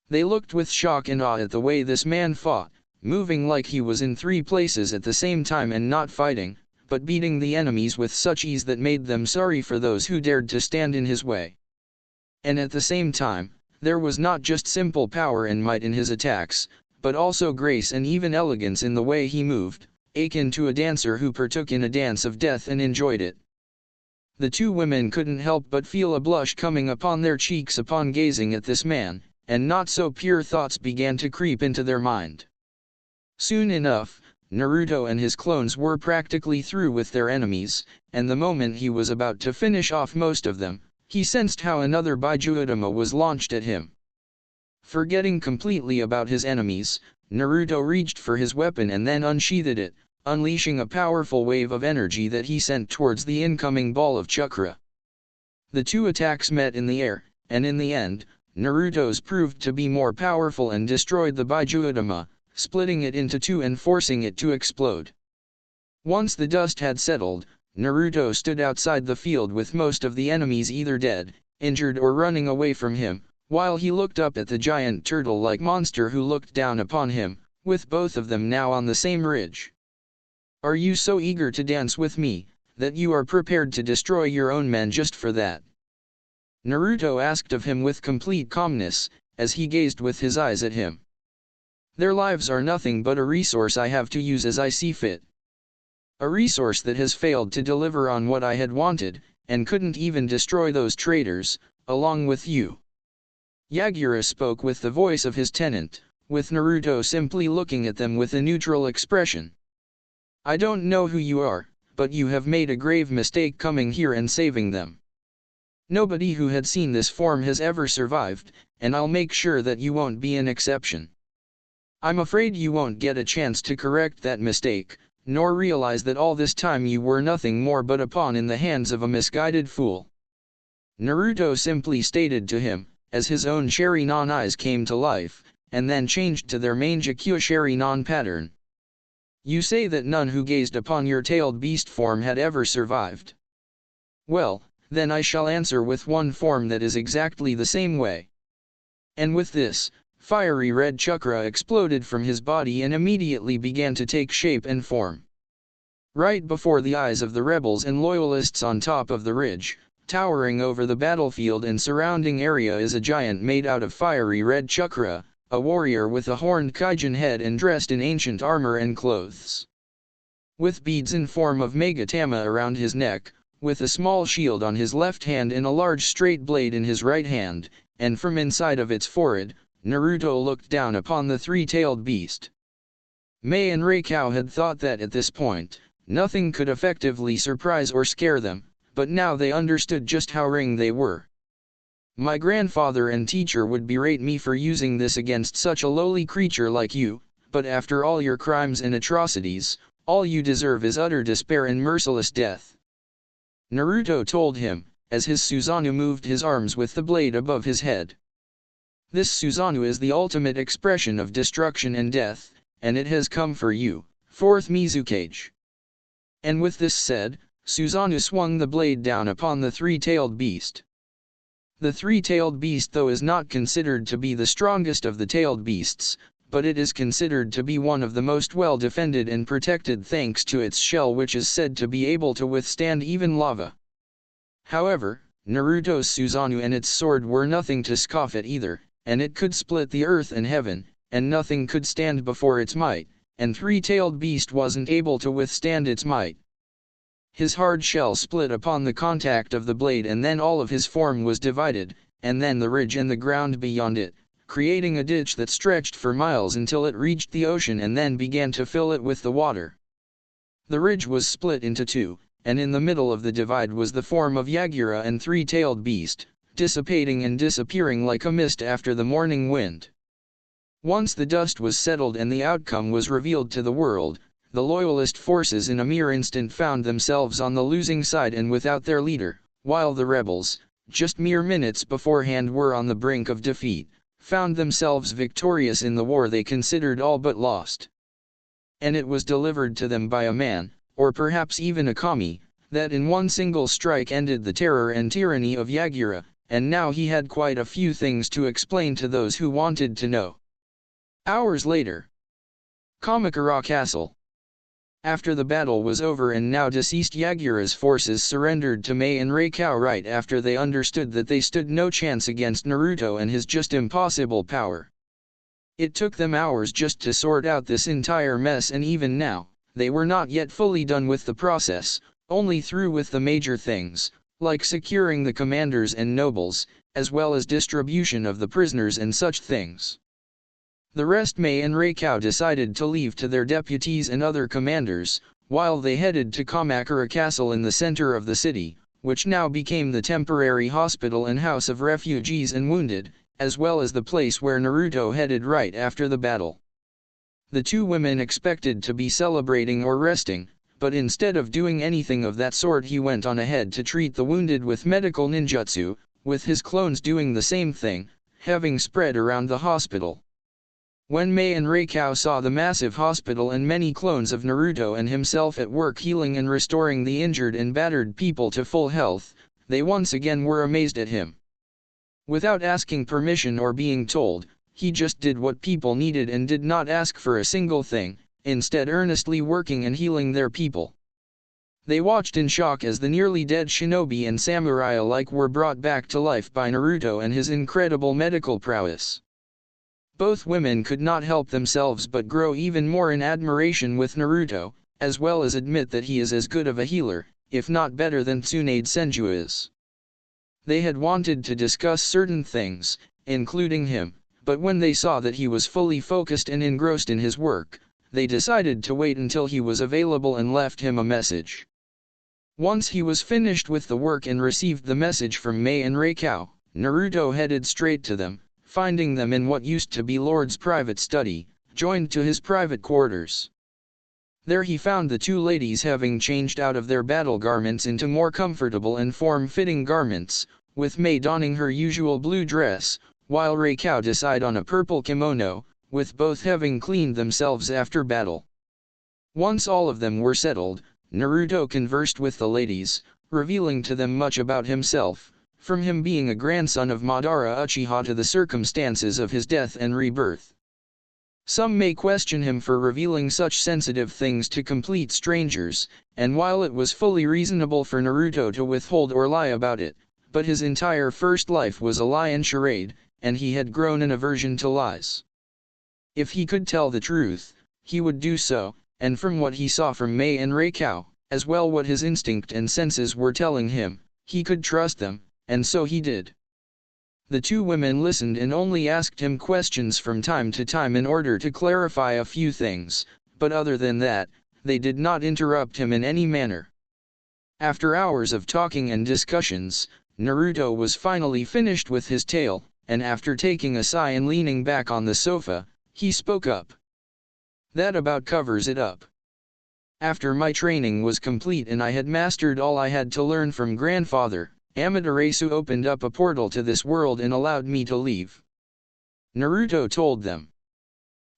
They looked with shock and awe at the way this man fought, moving like he was in three places at the same time and not fighting, but beating the enemies with such ease that made them sorry for those who dared to stand in his way. And at the same time, there was not just simple power and might in his attacks, but also grace and even elegance in the way he moved, akin to a dancer who partook in a dance of death and enjoyed it. The two women couldn't help but feel a blush coming upon their cheeks upon gazing at this man, and not so pure thoughts began to creep into their mind. Soon enough, Naruto and his clones were practically through with their enemies, and the moment he was about to finish off most of them, he sensed how another Baijuodama was launched at him. Forgetting completely about his enemies, Naruto reached for his weapon and then unsheathed it, unleashing a powerful wave of energy that he sent towards the incoming ball of chakra. The two attacks met in the air, and in the end, Naruto's proved to be more powerful and destroyed the Baijuodama, splitting it into two and forcing it to explode. Once the dust had settled, Naruto stood outside the field with most of the enemies either dead, injured or running away from him, while he looked up at the giant turtle-like monster who looked down upon him, with both of them now on the same ridge. "Are you so eager to dance with me, that you are prepared to destroy your own men just for that?" Naruto asked of him with complete calmness, as he gazed with his eyes at him. Their lives are nothing but a resource I have to use as I see fit. A resource that has failed to deliver on what I had wanted, and couldn't even destroy those traitors, along with you." Yagura spoke with the voice of his tenant, with Naruto simply looking at them with a neutral expression. "I don't know who you are, but you have made a grave mistake coming here and saving them. Nobody who had seen this form has ever survived, and I'll make sure that you won't be an exception. I'm afraid you won't get a chance to correct that mistake, nor realize that all this time you were nothing more but a pawn in the hands of a misguided fool." Naruto simply stated to him, as his own Sharingan eyes came to life, and then changed to their Mangekyo Sharingan pattern. "You say that none who gazed upon your tailed beast form had ever survived. Well, then I shall answer with one form that is exactly the same way." And with this, fiery red chakra exploded from his body and immediately began to take shape and form. Right before the eyes of the rebels and loyalists on top of the ridge, towering over the battlefield and surrounding area, is a giant made out of fiery red chakra, a warrior with a horned kaijin head and dressed in ancient armor and clothes. With beads in form of Megatama around his neck, with a small shield on his left hand and a large straight blade in his right hand, and from inside of its forehead, Naruto looked down upon the three-tailed beast. Mei and Reikao had thought that at this point, nothing could effectively surprise or scare them, but now they understood just how wrong they were. "My grandfather and teacher would berate me for using this against such a lowly creature like you, but after all your crimes and atrocities, all you deserve is utter despair and merciless death," Naruto told him, as his Susanoo moved his arms with the blade above his head. "This Susanoo is the ultimate expression of destruction and death, and it has come for you, fourth Mizukage." And with this said, Susanoo swung the blade down upon the three-tailed beast. The three-tailed beast though is not considered to be the strongest of the tailed beasts, but it is considered to be one of the most well-defended and protected thanks to its shell, which is said to be able to withstand even lava. However, Naruto's Susanoo and its sword were nothing to scoff at either, and it could split the earth and heaven, and nothing could stand before its might, and three-tailed beast wasn't able to withstand its might. His hard shell split upon the contact of the blade, and then all of his form was divided, and then the ridge and the ground beyond it, creating a ditch that stretched for miles until it reached the ocean and then began to fill it with the water. The ridge was split into two, and in the middle of the divide was the form of Yagura and three-tailed beast, dissipating and disappearing like a mist after the morning wind. Once the dust was settled and the outcome was revealed to the world, the loyalist forces in a mere instant found themselves on the losing side and without their leader, while the rebels, just mere minutes beforehand, were on the brink of defeat, found themselves victorious in the war they considered all but lost. And it was delivered to them by a man, or perhaps even a kami, that in one single strike ended the terror and tyranny of Yagura, and now he had quite a few things to explain to those who wanted to know. Hours later, Kamakura Castle. After the battle was over and now deceased Yagura's forces surrendered to Mei and Reikao right after they understood that they stood no chance against Naruto and his just impossible power. It took them hours just to sort out this entire mess, and even now, they were not yet fully done with the process, only through with the major things, like securing the commanders and nobles, as well as distribution of the prisoners and such things. The rest Mei and Reikao decided to leave to their deputies and other commanders, while they headed to Kamakura Castle in the center of the city, which now became the temporary hospital and house of refugees and wounded, as well as the place where Naruto headed right after the battle. The two women expected to be celebrating or resting, but instead of doing anything of that sort, he went on ahead to treat the wounded with medical ninjutsu, with his clones doing the same thing, having spread around the hospital. When Mei and Reikao saw the massive hospital and many clones of Naruto and himself at work healing and restoring the injured and battered people to full health, they once again were amazed at him. Without asking permission or being told, he just did what people needed and did not ask for a single thing, instead earnestly working and healing their people. They watched in shock as the nearly dead shinobi and samurai alike were brought back to life by Naruto and his incredible medical prowess. Both women could not help themselves but grow even more in admiration with Naruto, as well as admit that he is as good of a healer, if not better than Tsunade Senju is. They had wanted to discuss certain things, including him, but when they saw that he was fully focused and engrossed in his work, they decided to wait until he was available and left him a message. Once he was finished with the work and received the message from Mei and Reikao, Naruto headed straight to them, finding them in what used to be Lord's private study, joined to his private quarters. There he found the two ladies having changed out of their battle garments into more comfortable and form-fitting garments, with Mei donning her usual blue dress, while Reikao decided on a purple kimono, with both having cleaned themselves after battle. Once all of them were settled, Naruto conversed with the ladies, revealing to them much about himself, from him being a grandson of Madara Uchiha to the circumstances of his death and rebirth. Some may question him for revealing such sensitive things to complete strangers, and while it was fully reasonable for Naruto to withhold or lie about it, but his entire first life was a lie and charade, and he had grown an aversion to lies. If he could tell the truth, he would do so, and from what he saw from Mei and Reikao, as well what his instinct and senses were telling him, he could trust them, and so he did. The two women listened and only asked him questions from time to time in order to clarify a few things, but other than that, they did not interrupt him in any manner. After hours of talking and discussions, Naruto was finally finished with his tale, and after taking a sigh and leaning back on the sofa, he spoke up. That about covers it up. After my training was complete and I had mastered all I had to learn from grandfather, Amaterasu opened up a portal to this world and allowed me to leave. Naruto told them.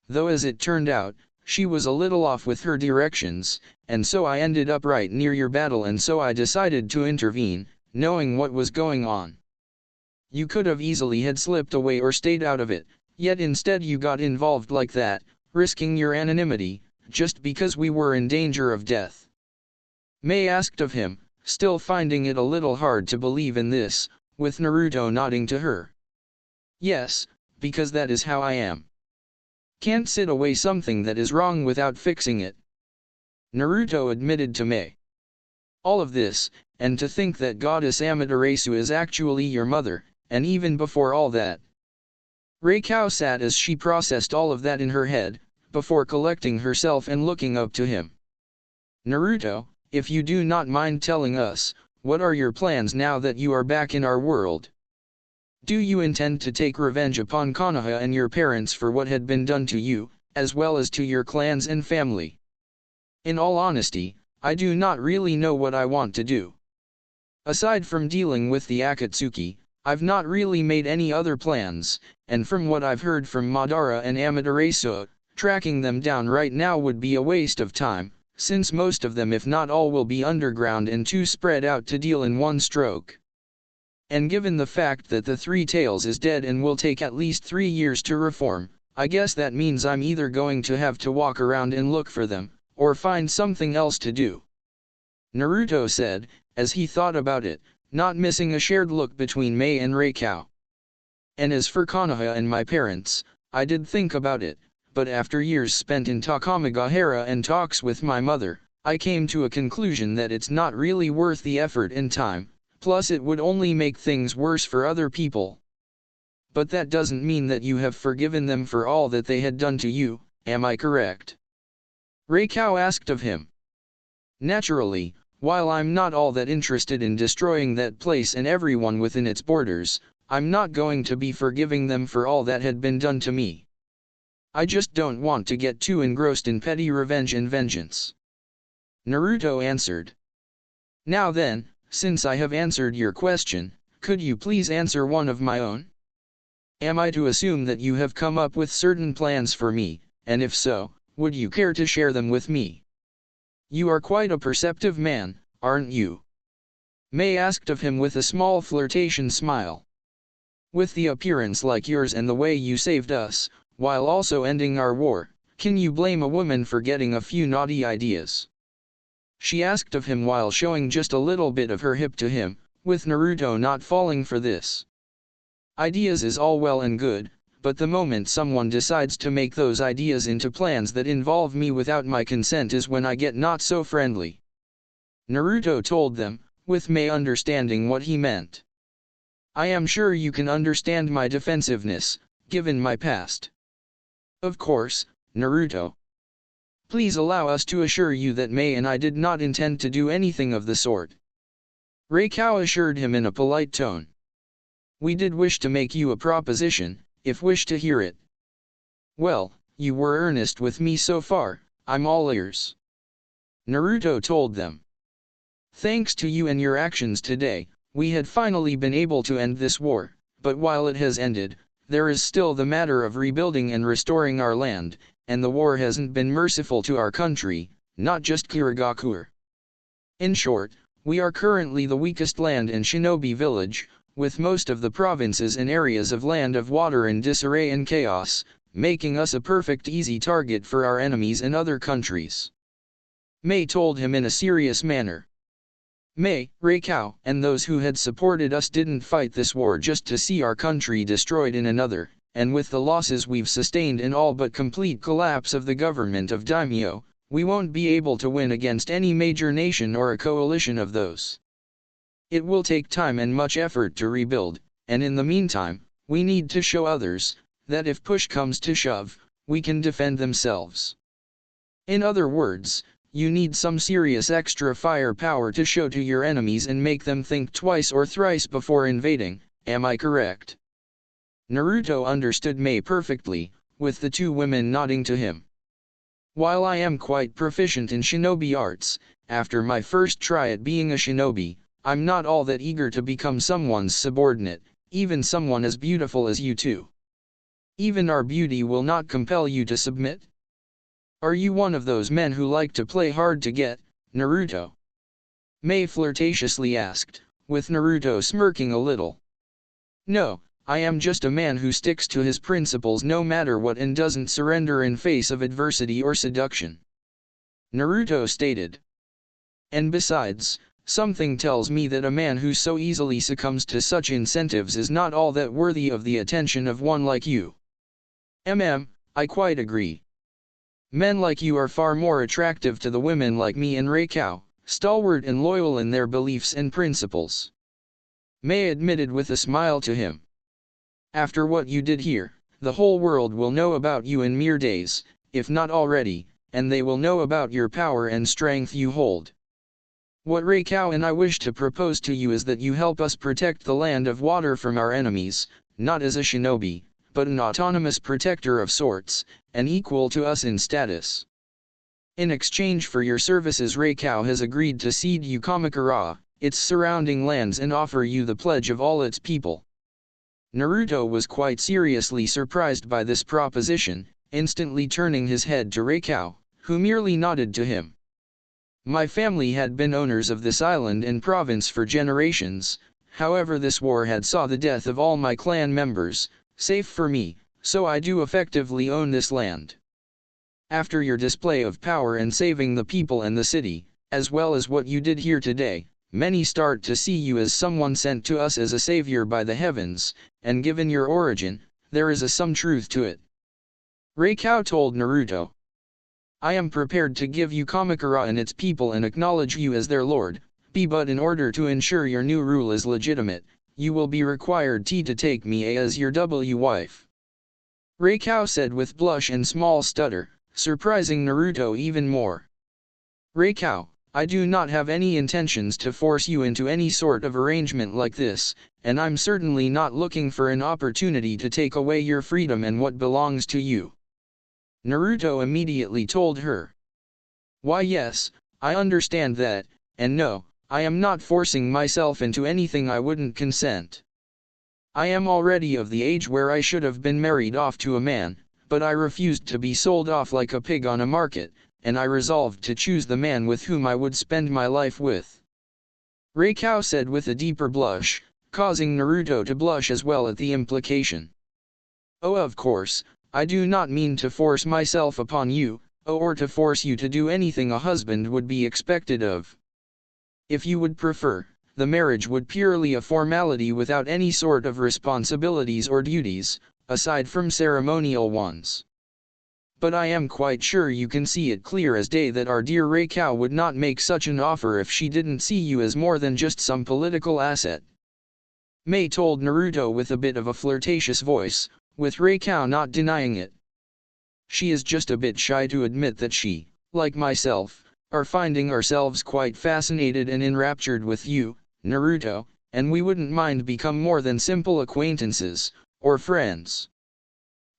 Though as it turned out, she was a little off with her directions, and so I ended up right near your battle and so I decided to intervene, knowing what was going on. You could have easily had slipped away or stayed out of it, yet instead you got involved like that, risking your anonymity, just because we were in danger of death. Mei asked of him, still finding it a little hard to believe in this, with Naruto nodding to her. Yes, because that is how I am. Can't sit away something that is wrong without fixing it. Naruto admitted to Mei. All of this, and to think that Goddess Amaterasu is actually your mother, and even before all that. Reikao sat as she processed all of that in her head, before collecting herself and looking up to him. Naruto, if you do not mind telling us, what are your plans now that you are back in our world? Do you intend to take revenge upon Konoha and your parents for what had been done to you, as well as to your clans and family? In all honesty, I do not really know what I want to do. Aside from dealing with the Akatsuki, I've not really made any other plans, and from what I've heard from Madara and Amaterasu, tracking them down right now would be a waste of time, since most of them if not all will be underground and too spread out to deal in one stroke. And given the fact that the Three Tails is dead and will take at least 3 years to reform, I guess that means I'm either going to have to walk around and look for them, or find something else to do. Naruto said, as he thought about it, not missing a shared look between Mei and Reikao. And as for Konoha and my parents, I did think about it, but after years spent in Takamagahara and talks with my mother, I came to a conclusion that it's not really worth the effort and time, plus it would only make things worse for other people. But that doesn't mean that you have forgiven them for all that they had done to you, am I correct? Reikao asked of him. Naturally, while I'm not all that interested in destroying that place and everyone within its borders, I'm not going to be forgiving them for all that had been done to me. I just don't want to get too engrossed in petty revenge and vengeance. Naruto answered. Now then, since I have answered your question, could you please answer one of my own? Am I to assume that you have come up with certain plans for me, and if so, would you care to share them with me? You are quite a perceptive man, aren't you? Mei asked of him with a small flirtation smile. With the appearance like yours and the way you saved us, while also ending our war, can you blame a woman for getting a few naughty ideas? She asked of him while showing just a little bit of her hip to him, with Naruto not falling for this. Ideas is all well and good, but the moment someone decides to make those ideas into plans that involve me without my consent is when I get not so friendly." Naruto told them, with Mei understanding what he meant. "I am sure you can understand my defensiveness, given my past." "Of course, Naruto. Please allow us to assure you that Mei and I did not intend to do anything of the sort," Reikao assured him in a polite tone. "We did wish to make you a proposition, if wish to hear it." "Well, you were earnest with me so far, I'm all ears," Naruto told them. "Thanks to you and your actions today, we had finally been able to end this war, but while it has ended, there is still the matter of rebuilding and restoring our land, and the war hasn't been merciful to our country, not just Kirigakure. In short, we are currently the weakest land in Shinobi Village, with most of the provinces and areas of land of water in disarray and chaos, making us a perfect easy target for our enemies in other countries," Mei told him in a serious manner. "Mei, Reikao, and those who had supported us didn't fight this war just to see our country destroyed in another, and with the losses we've sustained in all but complete collapse of the government of Daimyo, we won't be able to win against any major nation or a coalition of those. It will take time and much effort to rebuild, and in the meantime, we need to show others, that if push comes to shove, we can defend themselves. In other words, you need some serious extra firepower to show to your enemies and make them think twice or thrice before invading, am I correct?" Naruto understood Mei perfectly, with the two women nodding to him. "While I am quite proficient in shinobi arts, after my first try at being a shinobi, I'm not all that eager to become someone's subordinate, even someone as beautiful as you two. Even our beauty will not compel you to submit? Are you one of those men who like to play hard to get, Naruto?" Mei flirtatiously asked, with Naruto smirking a little. "No, I am just a man who sticks to his principles no matter what and doesn't surrender in face of adversity or seduction," Naruto stated. "And besides, something tells me that a man who so easily succumbs to such incentives is not all that worthy of the attention of one like you." I quite agree. Men like you are far more attractive to the women like me and Reikao, stalwart and loyal in their beliefs and principles," Mei admitted with a smile to him. "After what you did here, the whole world will know about you in mere days, if not already, and they will know about your power and strength you hold. What Reikao and I wish to propose to you is that you help us protect the land of water from our enemies, not as a shinobi, but an autonomous protector of sorts, and equal to us in status. In exchange for your services, Reikao has agreed to cede you Kamakura, its surrounding lands, and offer you the pledge of all its people." Naruto was quite seriously surprised by this proposition, instantly turning his head to Reikao, who merely nodded to him. "My family had been owners of this island and province for generations, however this war had saw the death of all my clan members, save for me, so I do effectively own this land. After your display of power and saving the people and the city, as well as what you did here today, many start to see you as someone sent to us as a savior by the heavens, and given your origin, there is some truth to it," Reikao told Naruto. "I am prepared to give you Kamakura and its people and acknowledge you as their lord, but in order to ensure your new rule is legitimate, you will be required to take me as your wife," Reikao said with blush and small stutter, surprising Naruto even more. "Reikao, I do not have any intentions to force you into any sort of arrangement like this, and I'm certainly not looking for an opportunity to take away your freedom and what belongs to you," Naruto immediately told her. "Why yes, I understand that, and no, I am not forcing myself into anything I wouldn't consent. I am already of the age where I should have been married off to a man, but I refused to be sold off like a pig on a market, and I resolved to choose the man with whom I would spend my life with," Reikao said with a deeper blush, causing Naruto to blush as well at the implication. "Oh, of course, I do not mean to force myself upon you, or to force you to do anything a husband would be expected of. If you would prefer, the marriage would purely a formality without any sort of responsibilities or duties, aside from ceremonial ones. But I am quite sure you can see it clear as day that our dear Reikao would not make such an offer if she didn't see you as more than just some political asset. Mei told Naruto with a bit of a flirtatious voice, with Reikao not denying it. She is just a bit shy to admit that she, like myself, are finding ourselves quite fascinated and enraptured with you, Naruto, and we wouldn't mind become more than simple acquaintances, or friends.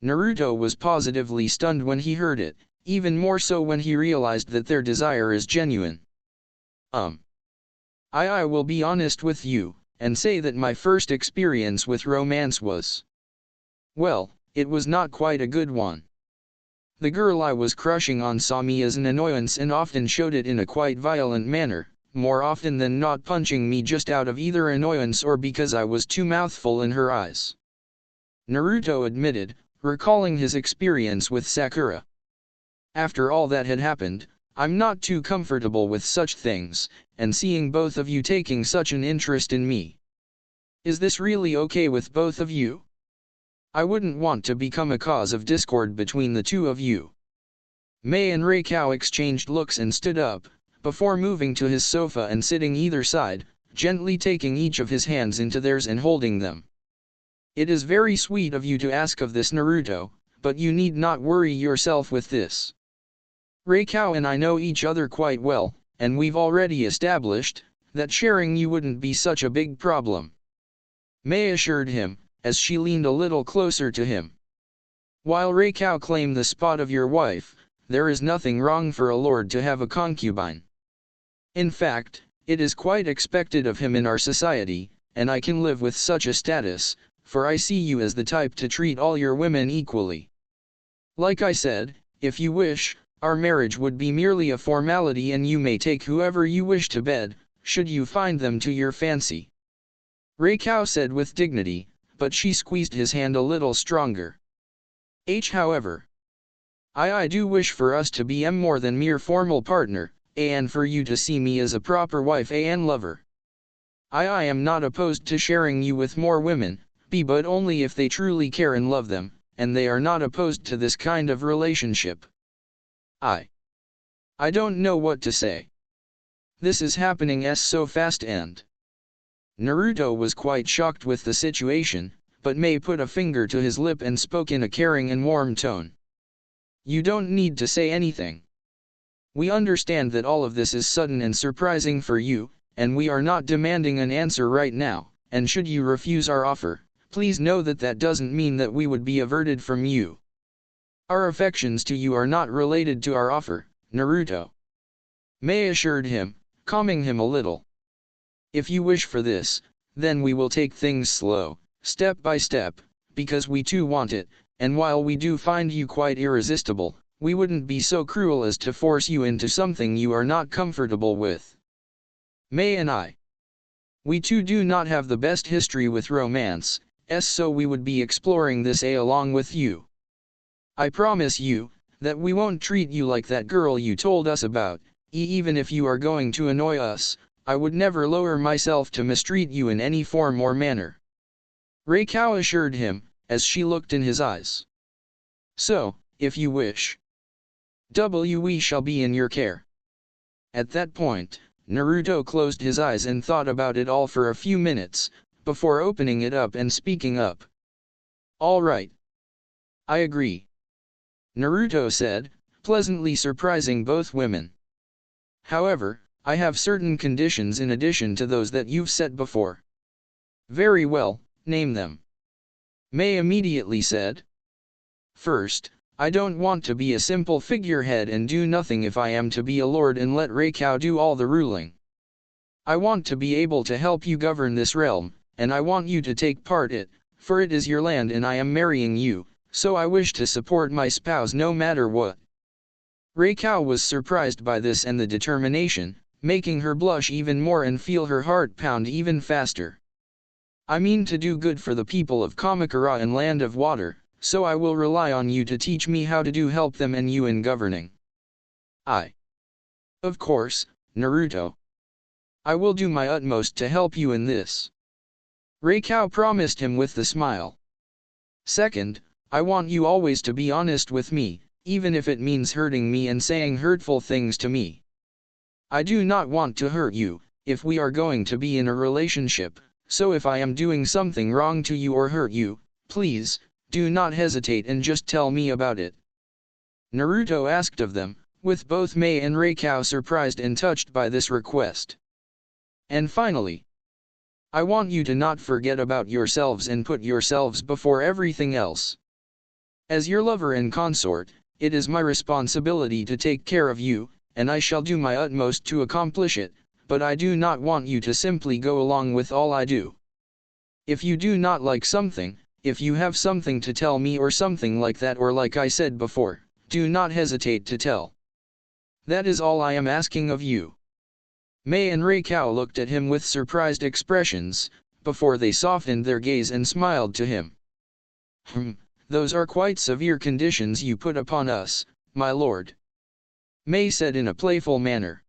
Naruto was positively stunned when he heard it, even more so when he realized that their desire is genuine. I will be honest with you, and say that my first experience with romance was, well, it was not quite a good one. The girl I was crushing on saw me as an annoyance and often showed it in a quite violent manner, more often than not punching me just out of either annoyance or because I was too mouthful in her eyes. Naruto admitted, recalling his experience with Sakura. After all that had happened, I'm not too comfortable with such things, and seeing both of you taking such an interest in me. Is this really okay with both of you? I wouldn't want to become a cause of discord between the two of you. Mei and Reikao exchanged looks and stood up, before moving to his sofa and sitting either side, gently taking each of his hands into theirs and holding them. It is very sweet of you to ask of this, Naruto, but you need not worry yourself with this. Reikao and I know each other quite well, and we've already established that sharing you wouldn't be such a big problem. Mei assured him, as she leaned a little closer to him. While Reikao claimed the spot of your wife, there is nothing wrong for a lord to have a concubine. In fact, it is quite expected of him in our society, and I can live with such a status, for I see you as the type to treat all your women equally. Like I said, if you wish, our marriage would be merely a formality and you may take whoever you wish to bed, should you find them to your fancy. Reikao said with dignity, but she squeezed his hand a little stronger. However, I do wish for us to be more than mere formal partner, and for you to see me as a proper wife and lover. I am not opposed to sharing you with more women, but only if they truly care and love them, and they are not opposed to this kind of relationship. I don't know what to say. This is happening so fast and... Naruto was quite shocked with the situation, but Mei put a finger to his lip and spoke in a caring and warm tone. You don't need to say anything. We understand that all of this is sudden and surprising for you, and we are not demanding an answer right now, and should you refuse our offer, please know that that doesn't mean that we would be averted from you. Our affections to you are not related to our offer, Naruto. Mei assured him, calming him a little. If you wish for this, then we will take things slow, step by step, because we too want it, and while we do find you quite irresistible, we wouldn't be so cruel as to force you into something you are not comfortable with. Mei and we too do not have the best history with romance, so we would be exploring this along with you. I promise you, that we won't treat you like that girl you told us about, even if you are going to annoy us, I would never lower myself to mistreat you in any form or manner. Reikao assured him, as she looked in his eyes. So, if you wish, we shall be in your care. At that point, Naruto closed his eyes and thought about it all for a few minutes, before opening it up and speaking up. All right. I agree. Naruto said, pleasantly surprising both women. However, I have certain conditions in addition to those that you've set before. Very well, name them. Mei immediately said. First, I don't want to be a simple figurehead and do nothing if I am to be a lord and let Reikao do all the ruling. I want to be able to help you govern this realm, and I want you to take part in it, for it is your land and I am marrying you, so I wish to support my spouse no matter what. Reikao was surprised by this and the determination, making her blush even more and feel her heart pound even faster. I mean to do good for the people of Kamakura and Land of Water, so I will rely on you to teach me how to help them and you in governing. Of course, Naruto. I will do my utmost to help you in this. Reikao promised him with a smile. Second, I want you always to be honest with me, even if it means hurting me and saying hurtful things to me. I do not want to hurt you, if we are going to be in a relationship, so if I am doing something wrong to you or hurt you, please, do not hesitate and just tell me about it. Naruto asked of them, with both Mei and Reikao surprised and touched by this request. And finally, I want you to not forget about yourselves and put yourselves before everything else. As your lover and consort, it is my responsibility to take care of you, and I shall do my utmost to accomplish it, but I do not want you to simply go along with all I do. If you do not like something, if you have something to tell me or something like that, or like I said before, do not hesitate to tell. That is all I am asking of you. Mei and Reikao looked at him with surprised expressions, before they softened their gaze and smiled to him. Those are quite severe conditions you put upon us, my lord. Mei said in a playful manner.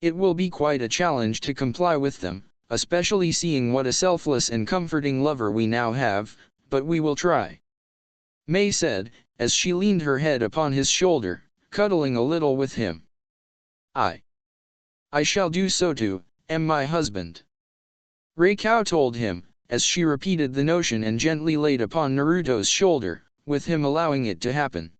It will be quite a challenge to comply with them, especially seeing what a selfless and comforting lover we now have, but we will try. Mei said, as she leaned her head upon his shoulder, cuddling a little with him. I shall do so too, my husband. Reikao told him, as she repeated the notion and gently laid upon Naruto's shoulder, with him allowing it to happen.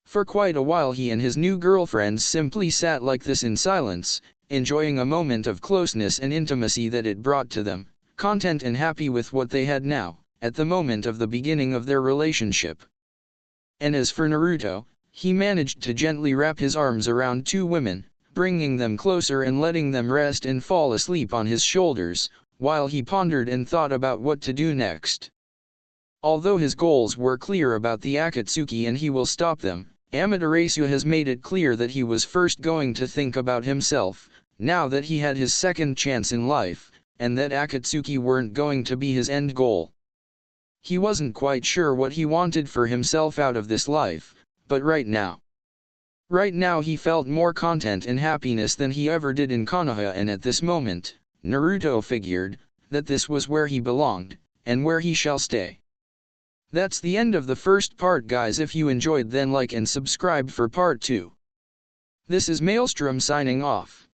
For quite a while he and his new girlfriend simply sat like this in silence, enjoying a moment of closeness and intimacy that it brought to them, content and happy with what they had now, at the moment of the beginning of their relationship. And as for Naruto, he managed to gently wrap his arms around two women, bringing them closer and letting them rest and fall asleep on his shoulders, while he pondered and thought about what to do next. Although his goals were clear about the Akatsuki and he will stop them, Amaterasu has made it clear that he was first going to think about himself, now that he had his second chance in life, and that Akatsuki weren't going to be his end goal. He wasn't quite sure what he wanted for himself out of this life, but right now he felt more content and happiness than he ever did in Konoha, and at this moment, Naruto figured that this was where he belonged, and where he shall stay. That's the end of the first part, guys. If you enjoyed, then like and subscribe for part 2. This is Maelstrom signing off.